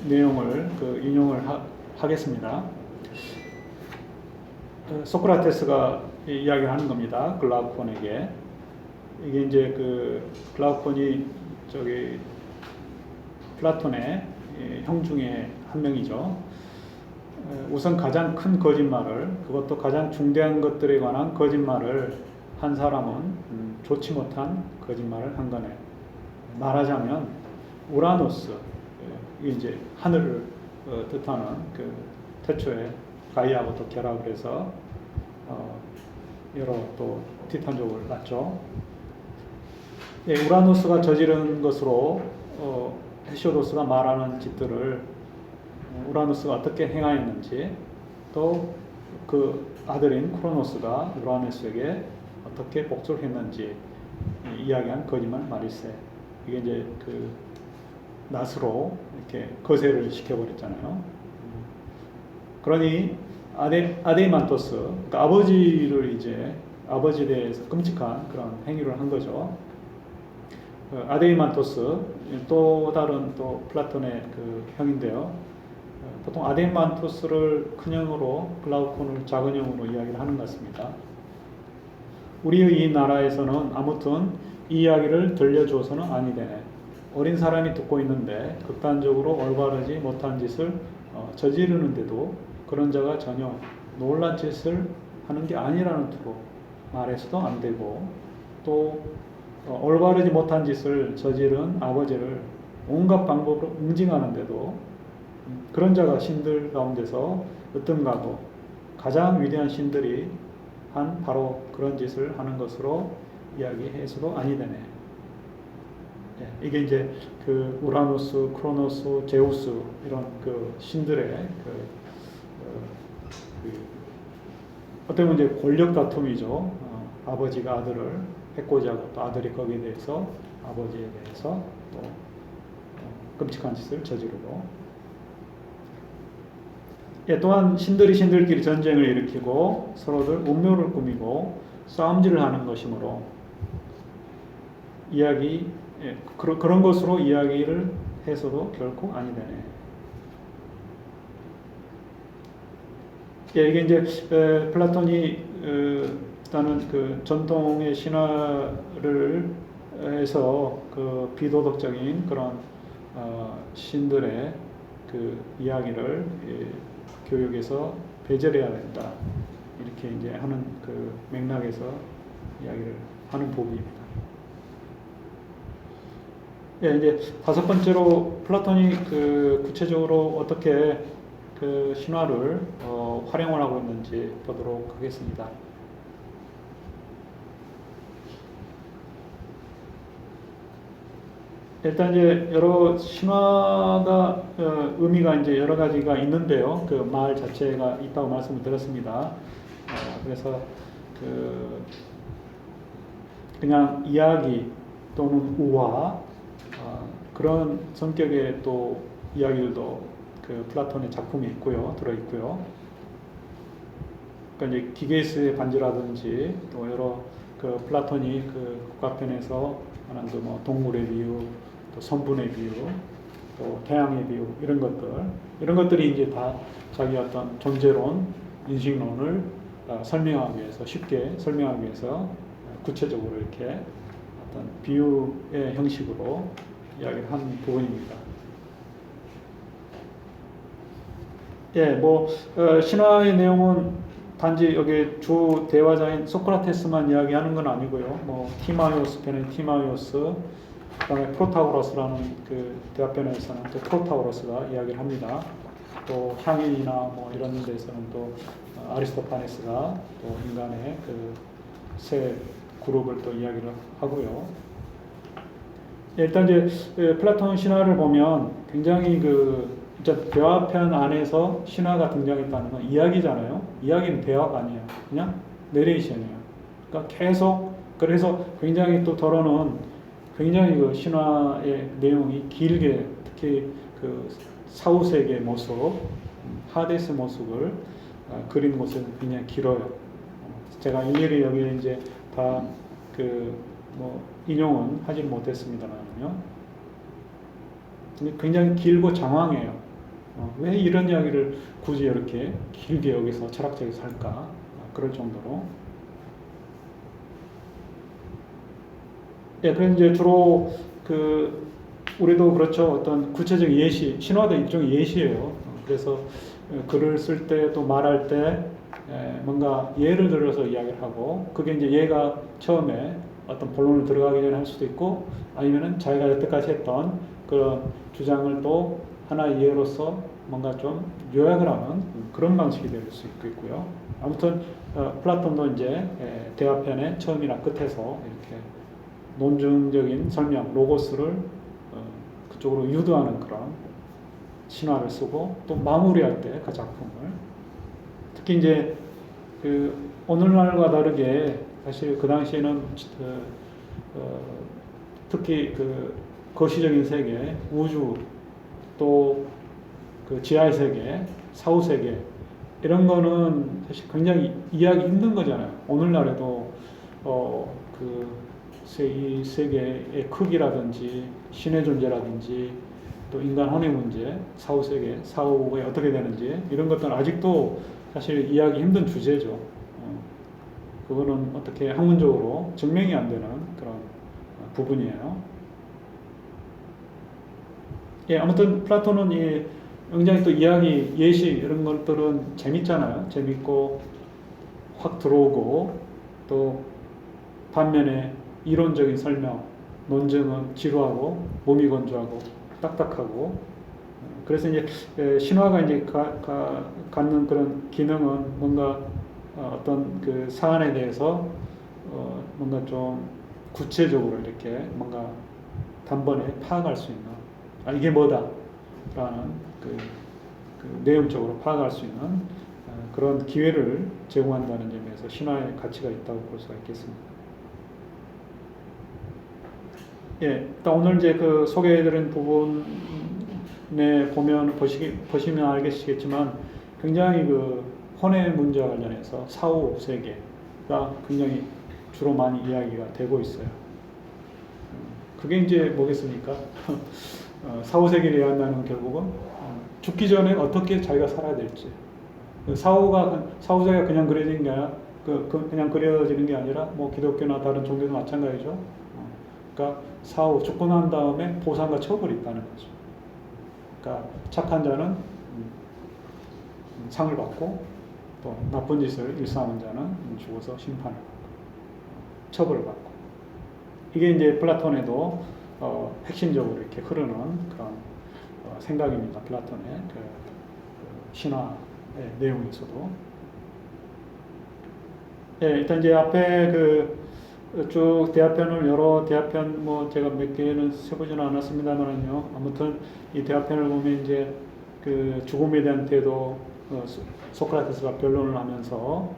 내용을 인용을 하겠습니다. 소크라테스가 이야기를 하는 겁니다. 글라우콘에게. 이게 이제 그 글라우콘이 저기 플라톤의 형 중에 한 명이죠. 우선 가장 큰 거짓말을, 그것도 가장 중대한 것들에 관한 거짓말을 한 사람은 좋지 못한 거짓말을 한 거네. 말하자면 우라노스, 이게 이제 하늘을 뜻하는 그 태초에 가이아하고 또 결합을 해서 여러 또 티탄족을 낳죠. 예, 우라노스가 저지른 것으로 헤시오도스가 말하는 짓들을 우라노스가 어떻게 행하였는지, 또 그 아들인 크로노스가 우라노스에게 어떻게 복수를 했는지 이야기한 거짓말 말일세. 이게 이제 그 낫으로 이렇게 거세를 시켜버렸잖아요. 그러니 아데이만토스, 그러니까 아버지를 이제 아버지에 대해서 끔찍한 그런 행위를 한 거죠. 아데이만토스, 또 다른 또 플라톤의 그 형인데요. 보통 아데이만토스를 큰형으로, 글라우콘을 작은형으로 이야기를 하는 것 같습니다. 우리의 이 나라에서는 아무튼 이 이야기를 들려주어서는 아니 되네. 어린 사람이 듣고 있는데 극단적으로 올바르지 못한 짓을 저지르는데도 그런 자가 전혀 놀란 짓을 하는 게 아니라는 투로 말해서도 안 되고, 또 올바르지 못한 짓을 저지른 아버지를 온갖 방법으로 응징하는데도 그런 자가 신들 가운데서 으뜸가고 가장 위대한 신들이 한 바로 그런 짓을 하는 것으로 이야기해서도 아니 되네. 예, 이게 이제 그 우라노스, 크로노스, 제우스 이런 그 신들의 그 어떻게 보면 이제 권력 다툼이죠. 아버지가 아들을 해코지 하고 또 아들이 거기에 대해서 아버지에 대해서 또 끔찍한 짓을 저지르고, 예, 또한 신들이 신들끼리 전쟁을 일으키고 서로들 운명을 꾸미고 싸움질을 하는 것이므로 이야기, 예, 그런 것으로 이야기를 해서도 결코 아니 되네. 예, 이게 이제 플라톤이 일단은 그 전통의 신화를 해서 그 비도덕적인 그런 신들의 그 이야기를 교육에서 배제해야 된다, 이렇게 이제 하는 그 맥락에서 이야기를 하는 부분입니다. 예, 이제 다섯 번째로 플라톤이 그 구체적으로 어떻게 그 신화를 활용을 하고 있는지 보도록 하겠습니다. 일단 이제 여러 신화가 의미가 이제 여러 가지가 있는데요. 그 말 자체가 있다고 말씀을 드렸습니다. 그래서 그 그냥 이야기 또는 우화 그런 성격의 또 이야기들도 그 플라톤의 작품이 있고요, 들어 있고요. 그러니까 이제 기게스의 반지라든지 또 여러 그 플라톤이 그 국가편에서 하는 그 뭐 동물의 비유, 또 선분의 비유, 또 태양의 비유, 이런 것들이 이제 다 자기 어떤 존재론, 인식론을 설명하기 위해서, 쉽게 설명하기 위해서 구체적으로 이렇게 어떤 비유의 형식으로 이야기를 한 부분입니다. 예, 뭐 신화의 내용은 단지 여기 주 대화자인 소크라테스만 이야기하는 건 아니고요. 뭐 티마이오스 편의 티마이오스, 그다음에 프로타고라스라는 그 대화편에서는 또 프로타고라스가 이야기를 합니다. 또 향인이나 뭐 이런 데서는 또 아리스토파네스가 또 인간의 그 세 그룹을 또 이야기를 하고요. 일단 이제 플라톤 신화를 보면 굉장히 그 대화편 안에서 신화가 등장했다는 건 이야기잖아요. 이야기는 대화가 아니에요. 그냥 내레이션이에요. 그러니까 계속, 그래서 굉장히 또 더러는 굉장히 그 신화의 내용이 길게, 특히 그 사후세계의 모습, 하데스의 모습을 그린 곳은 굉장히 길어요. 제가 일일이 여기 이제 다 그 뭐 인용은 하지 못했습니다만요. 굉장히 길고 장황해요. 왜 이런 이야기를 굳이 이렇게 길게 여기서 철학적에서 할까? 그럴 정도로. 예, 그래서 이제 주로 그 우리도 그렇죠. 어떤 구체적인 예시, 신화도 일종의 예시예요. 그래서 글을 쓸 때 또 말할 때 뭔가 예를 들어서 이야기를 하고, 그게 이제 얘가 처음에 어떤 본론을 들어가기 전에 할 수도 있고, 아니면은 자기가 여태까지 했던 그런 주장을 또 하나의 예로서 뭔가 좀 요약을 하는 그런 방식이 될 수 있고요. 아무튼 플라톤도 이제 대화편의 처음이나 끝에서 이렇게 논증적인 설명, 로고스를 그쪽으로 유도하는 그런 신화를 쓰고, 또 마무리할 때 그 작품을, 특히 이제 그 오늘날과 다르게 사실 그 당시에는 특히 그 거시적인 세계, 우주, 또 그 지하의 세계, 사후 세계, 이런 거는 사실 굉장히 이해하기 힘든 거잖아요. 오늘날에도 이 세계의 크기라든지 신의 존재라든지 또 인간 혼의 문제, 사후 세계, 사후에 어떻게 되는지, 이런 것들은 아직도 사실 이해하기 힘든 주제죠. 그거는 어떻게 학문적으로 증명이 안 되는 그런 부분이에요. 예, 아무튼 플라톤은 이 굉장히 또 이야기, 예시 이런 것들은 재밌잖아요. 재밌고 확 들어오고, 또 반면에 이론적인 설명, 논증은 지루하고 몸이 건조하고 딱딱하고, 그래서 이제 신화가 이제 갖는 그런 기능은 뭔가 어떤 그 사안에 대해서 뭔가 좀 구체적으로 이렇게 뭔가 단번에 파악할 수 있는 이게 뭐다라는 그 내용적으로 파악할 수 있는 그런 기회를 제공한다는 점에서 신화의 가치가 있다고 볼 수가 있겠습니다. 예, 일단 오늘 이제 그 소개해드린 부분에 보시면 알겠지만 굉장히 그 혼의 문제와 관련해서 사후 세계가 굉장히 주로 많이 이야기가 되고 있어요. 그게 이제 뭐겠습니까? 사후 세계를 이야기한다는 결국은 죽기 전에 어떻게 자기가 살아야 될지. 사후 세계가 그냥 그려지는 게 아니라 그냥 그려지는 게 아니라 뭐 기독교나 다른 종교도 마찬가지죠. 그러니까 사후 죽고 난 다음에 보상과 처벌이 있다는 거죠. 그러니까 착한 자는 상을 받고 또 나쁜 짓을 일삼은 자는 죽어서 심판을 받고 처벌을 받고 이게 이제 플라톤에도 핵심적으로 이렇게 흐르는 그런 생각입니다. 플라톤의 그 신화의 내용에서도. 예, 일단 이제 앞에 쭉 대화편을 여러 대화편 뭐 제가 몇 개는 세보지는 않았습니다만요. 아무튼 이 대화편을 보면 이제 그 죽음에 대한 태도 소크라테스가 변론을 하면서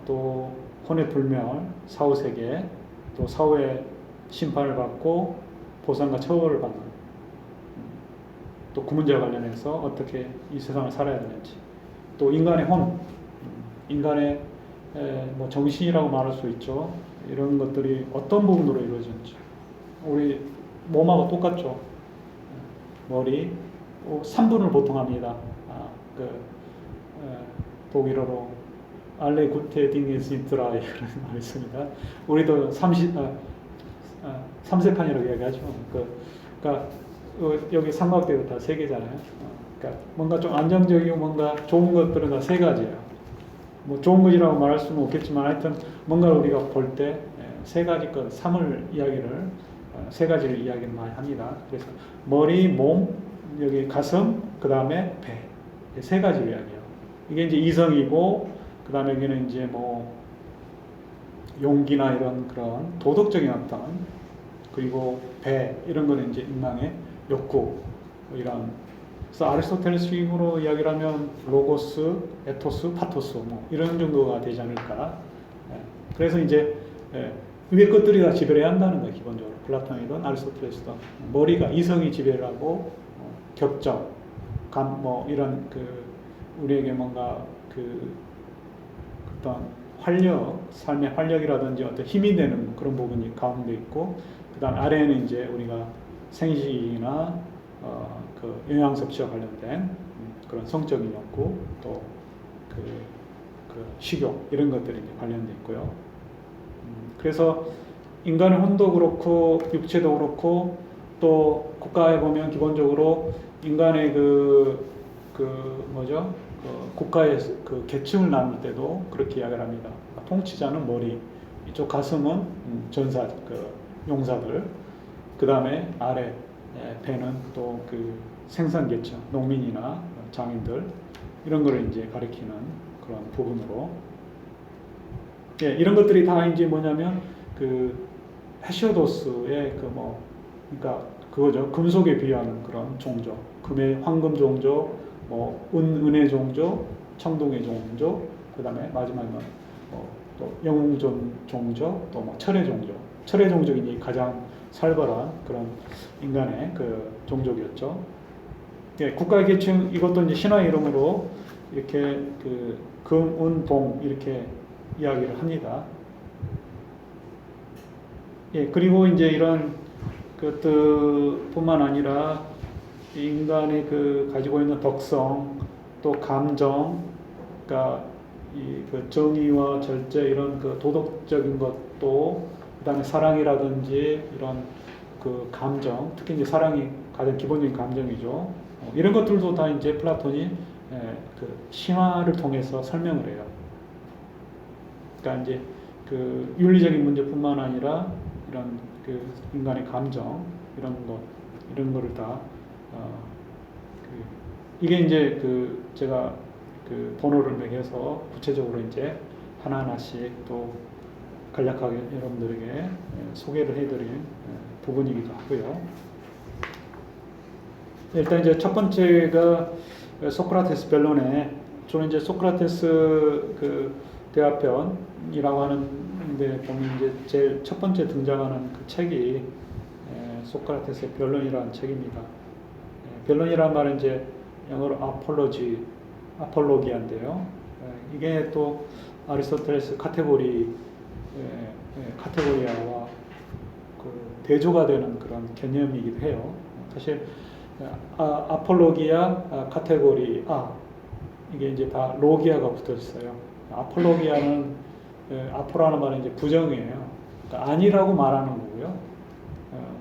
또 혼의 불멸, 사후 세계, 또 사후의 심판을 받고 보상과 처벌을 받는 또 그 문제와 관련해서 어떻게 이 세상을 살아야 되는지 또 인간의 혼, 인간의 뭐 정신이라고 말할 수 있죠. 이런 것들이 어떤 부분으로 이루어지는지 우리 몸하고 똑같죠. 머리 3분을 보통 합니다. 독일어로 알레 구테 딩에스 드라 이런 말이 있습니다. 우리도 삼세칸이라고 이야기하죠. 그러니까 여기 삼각대도 다 세 개잖아요. 그러니까 뭔가 좀 안정적이고 뭔가 좋은 것들은 다 세 가지예요. 뭐 좋은 것이라고 말할 수는 없겠지만 하여튼 뭔가를 우리가 볼 때 세 가지 것, 세 가지를 이야기를 많이 합니다. 그래서 머리, 몸, 여기 가슴, 그 다음에 배. 세 가지를 이야기해요. 이게 이제 이성이고, 그 다음에 여기는 이제 뭐 용기나 이런 그런 도덕적인 어떤, 그리고 배, 이런 거는 이제 인망의 욕구, 이런. 그래서 아리스토텔레스식으로 이야기를 하면 로고스, 에토스, 파토스 뭐 이런 정도가 되지 않을까. 그래서 이제 위의 것들이 다 지배해야 한다는 거예요. 기본적으로 플라톤이든 아리스토텔레스든 머리가 이성이 지배를 하고 격정, 감 뭐 이런 우리에게 뭔가 어떤 활력, 삶의 활력이라든지 어떤 힘이 되는 그런 부분이 가운데 있고, 그다음 아래에는 이제 우리가 생식이나 영양 섭취와 관련된 그런 성적인 욕구, 또 식욕 이런 것들이 이제 관련돼 있고요. 그래서 인간의 혼도 그렇고 육체도 그렇고 또 국가에 보면 기본적으로 인간의 국가의 계층을 나눌 때도 그렇게 이야기를 합니다. 통치자는 머리, 이쪽 가슴은 용사들, 그 다음에 아래 배는 또 생산계층, 농민이나 장인들 이런 거를 이제 가리키는 그런 부분으로. 이런 것들이 다 이제 뭐냐면 헤시오도스의 그러니까 그거죠. 금속에 비유하는 그런 종족, 황금 종족, 뭐 은의 종족, 청동의 종족, 그다음에 마지막은 또 영웅전 종족, 또 뭐 철의 종족. 철의 종족이 이제 가장 살벌한 그런 인간의 종족이었죠. 국가의 계층 이것도 이제 신화 이름으로 이렇게 금, 은, 봉 이렇게 이야기를 합니다. 그리고 이제 이런 것뿐만 아니라 인간이 가지고 있는 덕성, 또 감정, 그러니까 정의와 절제 이런 도덕적인 것도, 그다음에 사랑이라든지 이런 감정, 특히 이제 사랑이 가장 기본적인 감정이죠. 이런 것들도 다 이제 플라톤이 신화를 통해서 설명을 해요. 그러니까 이제 윤리적인 문제뿐만 아니라 이런 인간의 감정 이런 거를 다 이게 이제 제가 번호를 매겨서 구체적으로 이제 하나하나씩 또 간략하게 여러분들에게 소개를 해드린 부분이기도 하고요. 일단 이제 첫 번째가 소크라테스 변론에 주로 이제 소크라테스 그 대화편이라고 하는데 보면 이제 제일 첫 번째 등장하는 그 책이 소크라테스의 변론이라는 책입니다. 변론이라는 말은 이제 영어로 아폴로기아인데요. 이게 또 아리스토텔레스 카테고리아와 그 대조가 되는 그런 개념이기도 해요. 사실 아폴로기아, 카테고리아 이게 이제 다 로기아가 붙어 있어요. 아폴로기아는 아포라는 말은 이제 부정이에요. 그러니까 아니라고 말하는 거고요.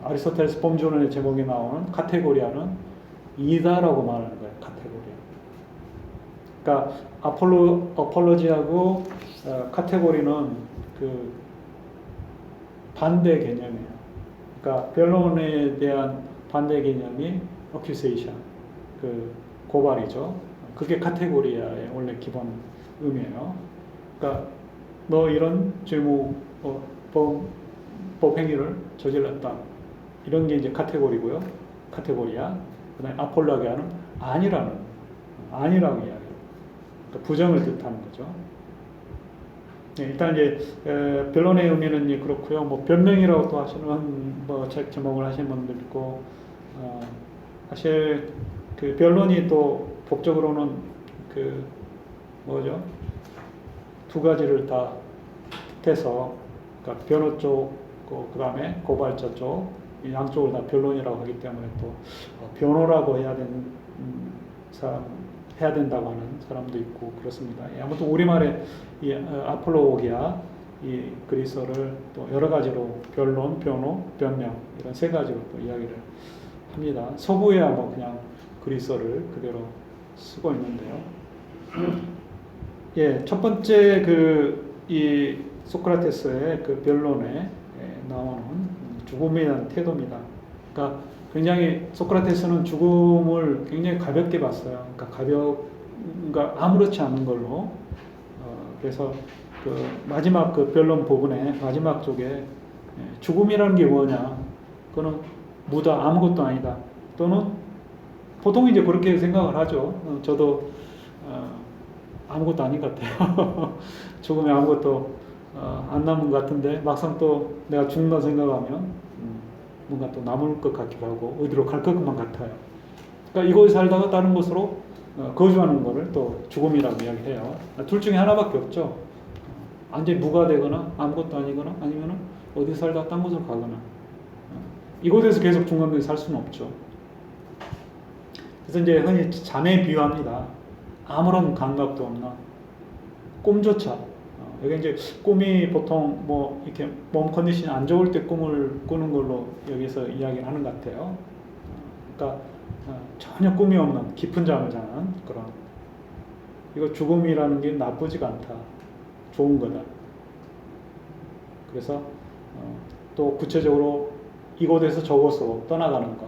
아리스토텔레스 범주론의 제목에 나오는 카테고리아는 이다라고 말하는 거예요. 카테고리아. 그러니까 아폴로지하고 카테고리는 그 반대 개념이에요. 그러니까 변론에 대한 반대 개념이 accusation, 그 고발이죠. 그게 카테고리아의 원래 기본 의미예요. 그러니까 너 이런 죄무 법행위를 저질렀다. 이런 게 이제 카테고리고요. 카테고리아. 그다음에 아폴로기아는 아니라고 이야기해요. 그러니까 부정을 뜻하는 거죠. 네, 일단 이제 변론의 의미는 그렇고요. 뭐 변명이라고 또 하시는 뭐 책 제목을 하시는 분들 있고, 사실 그 변론이 또 법적으로는 그 뭐죠? 두 가지를 다 뜻해서, 그러니까 변호 쪽, 그 다음에 고발자 쪽, 이 양쪽을 다 변론이라고 하기 때문에 또 변호라고 해야 되는 사람, 해야 된다고 하는 사람도 있고 그렇습니다. 아무튼 우리말에 이 아폴로기아, 이 그리스어를 또 여러 가지로 변론, 변호, 변명 이런 세 가지로 또 이야기를 합니다. 서구에야 뭐 그냥 그리스어를 그대로 쓰고 있는데요. 예, 첫 번째 이 소크라테스의 그 변론에 나오는 죽음에 대한 태도입니다. 그러니까 굉장히 소크라테스는 죽음을 굉장히 가볍게 봤어요. 그러니까 아무렇지 않은 걸로. 그래서 그 마지막 그 변론 부분의 마지막 쪽에 죽음이라는 게 뭐냐? 그거는 무다, 아무것도 아니다. 또는 보통 이제 그렇게 생각을 하죠. 저도 아무것도 아닌 것 같아요. 죽음에 아무것도 안 남은 것 같은데 막상 또 내가 죽는다 생각하면 뭔가 또 남을 것 같기도 하고 어디로 갈 것만 같아요. 그러니까 이곳에 살다가 다른 곳으로 거주하는 것을 또 죽음이라고 이야기해요. 둘 중에 하나밖에 없죠. 완전히 무가 되거나 아무것도 아니거나 아니면 어디 살다가 딴 곳으로 가거나 이곳에서 계속 중간에 살 수는 없죠. 그래서 이제 흔히 잠에 비유합니다. 아무런 감각도 없나 꿈조차. 여기 이제 꿈이 보통 뭐 이렇게 몸 컨디션이 안 좋을 때 꿈을 꾸는 걸로 여기서 이야기를 하는 것 같아요. 그러니까 전혀 꿈이 없는 깊은 잠을 자는 그런, 이거 죽음이라는 게 나쁘지가 않다, 좋은 거다. 그래서 또 구체적으로 이곳에서 저곳으로 떠나가는 것,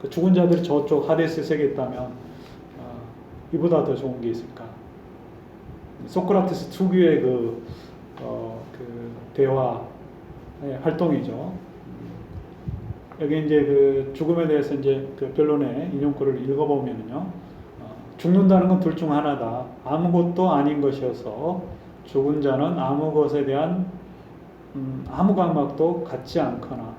그 죽은 자들이 저쪽 하데스 세계에 있다면 이보다 더 좋은 게 있을까? 소크라테스 특유의 그 대화 활동이죠. 여기 이제 그 죽음에 대해서 이제 그 변론의 인용글을 읽어보면요, 죽는다는 건 둘 중 하나다. 아무것도 아닌 것이어서 죽은 자는 아무 것에 대한 아무 감각도 갖지 않거나.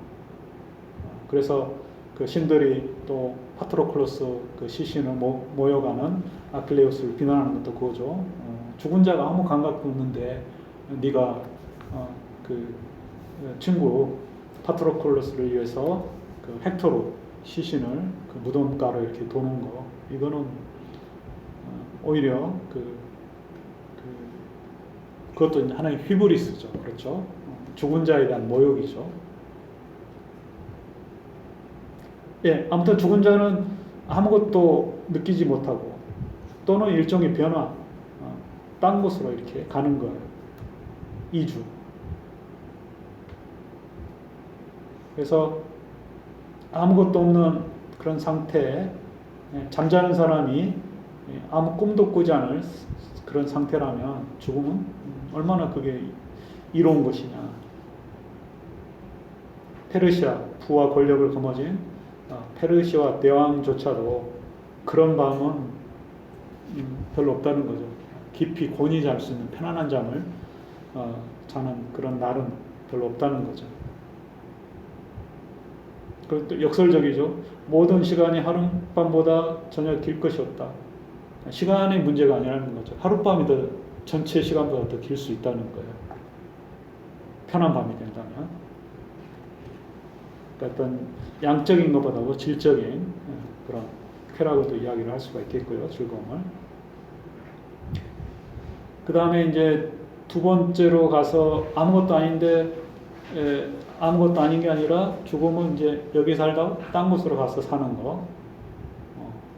그래서 그 신들이 또 파트로클로스 그 시신을 모여가는 아킬레우스를 비난하는 것도 그거죠. 죽은 자가 아무 감각도 없는데 네가 그 친구 파트로클로스를 위해서 그 헥토로 시신을 그 무덤가로 이렇게 도는 거, 이거는 오히려 그것도 하나의 휘브리스죠. 그렇죠? 죽은 자에 대한 모욕이죠. 예, 아무튼 죽은 자는 아무것도 느끼지 못하고 또는 일종의 변화, 딴 곳으로 이렇게 가는 거예요. 이주. 그래서 아무것도 없는 그런 상태에 잠자는 사람이 아무 꿈도 꾸지 않을 그런 상태라면 죽음은 얼마나 그게 이로운 것이냐. 페르시아 부와 권력을 거머쥔 페르시아 대왕조차도 그런 밤은 별로 없다는 거죠. 깊이 곤히 잘 수 있는 편안한 잠을 자는 그런 날은 별로 없다는 거죠. 그것도 역설적이죠. 모든 시간이 하룻밤보다 전혀 길 것이 없다. 시간의 문제가 아니라는 거죠. 하룻밤이 더 전체 시간보다 더 길 수 있다는 거예요. 편한 밤이 된다면. 그러니까 어떤 양적인 것보다도 질적인 그런 쾌락으로도 이야기를 할 수가 있겠고요. 즐거움을. 그 다음에 이제 두 번째로 가서 아무것도 아닌데 아무것도 아닌 게 아니라 죽음은 이제 여기 살다 딴 곳으로 가서 사는 거.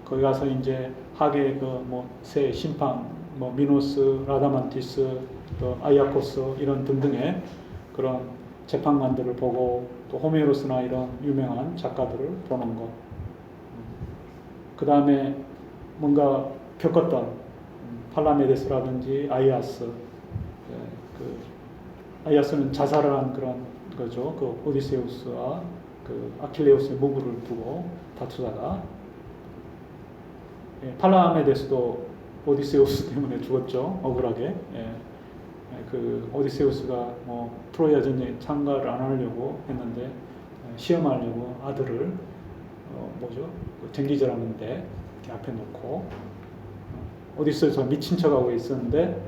거기 가서 이제 하계 새 심판, 미노스, 라다만티스, 또 아이아코스 이런 등등의 그런 재판관들을 보고 또 호메로스나 이런 유명한 작가들을 보는 것. 그 다음에 뭔가 겪었던 팔라메데스라든지 아이아스, 아이아스는 자살을 한 그런 거죠. 그 오디세우스와 그 아킬레우스의 무브를 두고 다투다가 팔라메데스도 오디세우스 때문에 죽었죠. 억울하게. 그 오디세우스가 트로이아 전쟁에 참가를 안 하려고 했는데 시험하려고 아들을 쟁기질하는데 앞에 놓고 오디세우스가 미친 척하고 있었는데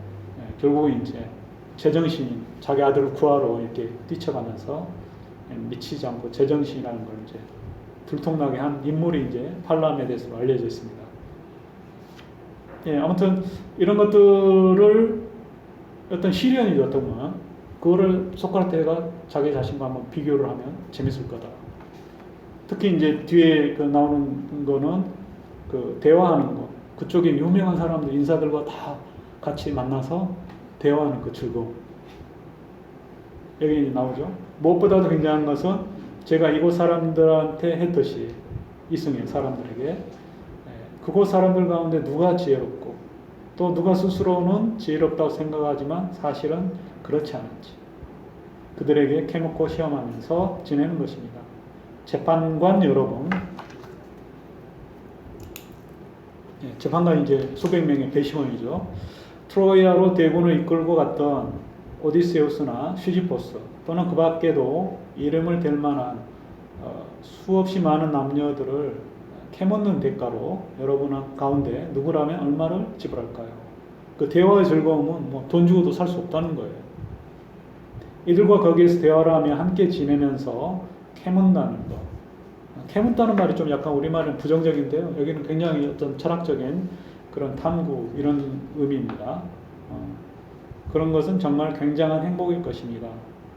결국 이제 제정신인 자기 아들을 구하러 이렇게 뛰쳐가면서 미치지 않고 제정신이라는 걸 이제 들통나게 한 인물이 이제 팔라메데스로 알려져 있습니다. 아무튼 이런 것들을 어떤 시련이죠, 어떤 건. 그거를 소크라테가 자기 자신과 한번 비교를 하면 재밌을 거다. 특히 이제 뒤에 나오는 거는 그 대화하는 거. 그쪽에 유명한 사람들, 인사들과 다 같이 만나서 대화하는 그 즐거움. 여기 나오죠. 무엇보다도 굉장한 것은 제가 이곳 사람들한테 했듯이 이승의 사람들에게 그곳 사람들 가운데 누가 지혜롭고 또 누가 스스로는 지혜롭다고 생각하지만 사실은 그렇지 않은지 그들에게 캐묻고 시험하면서 지내는 것입니다. 재판관 여러분, 재판관이 이제 수백 명의 배심원이죠. 트로이아로 대군을 이끌고 갔던 오디세우스나 시지포스 또는 그 밖에도 이름을 댈 만한 수없이 많은 남녀들을 캐묻는 대가로 여러분 가운데 누구라면 얼마를 지불할까요? 그 대화의 즐거움은 돈 주고도 살 수 없다는 거예요. 이들과 거기에서 대화를 하며 함께 지내면서 캐문다는 것. 캐문다는 말이 좀 약간 우리말은 부정적인데요. 여기는 굉장히 어떤 철학적인 그런 탐구 이런 의미입니다. 그런 것은 정말 굉장한 행복일 것입니다.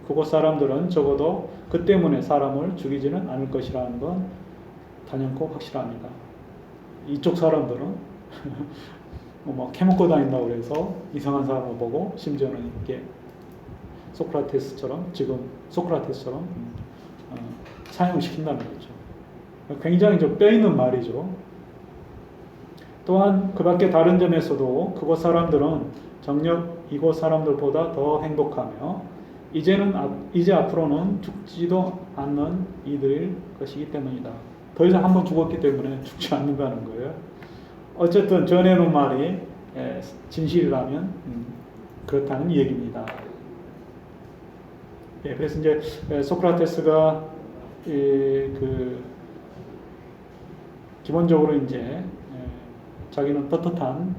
그곳 사람들은 적어도 그 때문에 사람을 죽이지는 않을 것이라는 건 단연코 확실합니다. 이쪽 사람들은 캐묻고 다닌다고 그래서 이상한 사람을 보고 심지어는 이렇게 소크라테스처럼 사형시킨다는 거죠. 굉장히 좀 뼈있는 말이죠. 또한 그 밖에 다른 점에서도 그곳 사람들은 정녕 이곳 사람들보다 더 행복하며 이제 앞으로는 죽지도 않는 이들일 것이기 때문이다. 더 이상 한번 죽었기 때문에 죽지 않는다는 거예요. 어쨌든 전해놓은 말이 진실이라면 그렇다는 얘기입니다. 그래서 이제 소크라테스가 기본적으로 이제 자기는 떳떳한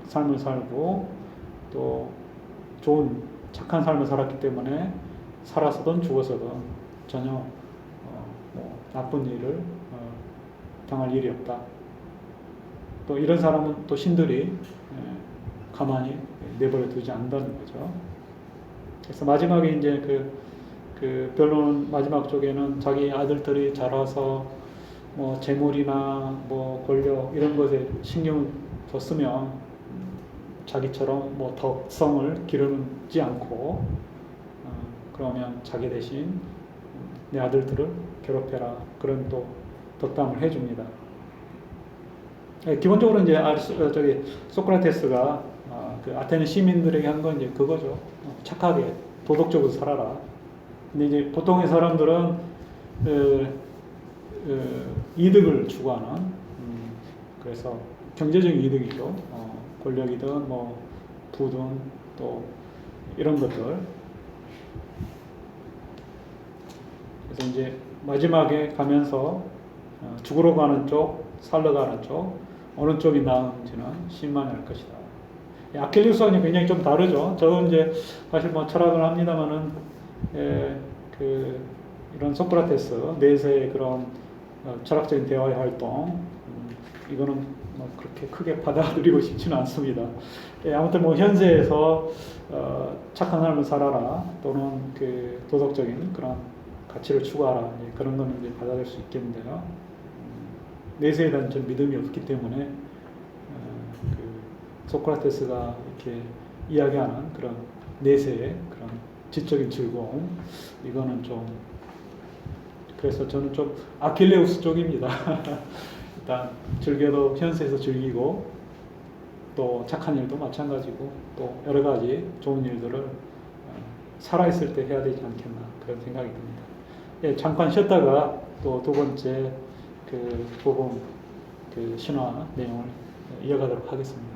삶을 살고 또 좋은 착한 삶을 살았기 때문에 살아서든 죽어서든 전혀 나쁜 일을 당할 일이 없다. 또 이런 사람은 또 신들이 가만히 내버려 두지 않는다는 거죠. 그래서 마지막에 이제 그 변론 마지막 쪽에는 자기 아들들이 자라서 재물이나 권력 이런 것에 신경을 줬으면 자기처럼 덕성을 기르지 않고 그러면 자기 대신 내 아들들을 괴롭혀라. 그런 또 덕담을 해줍니다. 기본적으로 이제 소크라테스가 그 아테네 시민들에게 한 건 이제 그거죠. 착하게 도덕적으로 살아라. 근데 이제 보통의 사람들은 이득을 추구하는, 그래서 경제적인 이득이죠. 권력이든 뭐 부든 또 이런 것들. 그래서 이제 마지막에 가면서 죽으러 가는 쪽, 살러 가는 쪽, 어느 쪽이 나은지는 신만이 알 것이다. 아킬레우스건이 굉장히 좀 다르죠. 저는 이제 사실 뭐 철학을 합니다만은 이런 소크라테스 내세의 그런 철학적인 대화의 활동, 이거는 뭐 그렇게 크게 받아들이고 싶지는 않습니다. 아무튼 뭐 현세에서 착한 삶을 살아라, 또는 그 도덕적인 그런 가치를 추구하라, 그런 거는 이제 받아들일 수 있겠는데요. 내세에 대한 좀 믿음이 없기 때문에 소크라테스가 이렇게 이야기하는 그런 내세의 그런 지적인 즐거움, 이거는 좀, 그래서 저는 좀 아킬레우스 쪽입니다. 일단 즐겨도 현세에서 즐기고, 또 착한 일도 마찬가지고, 또 여러 가지 좋은 일들을 살아있을 때 해야 되지 않겠나, 그런 생각이 듭니다. 예, 잠깐 쉬었다가 또 두 번째 그 복음 그 신화 내용을 이어가도록 하겠습니다.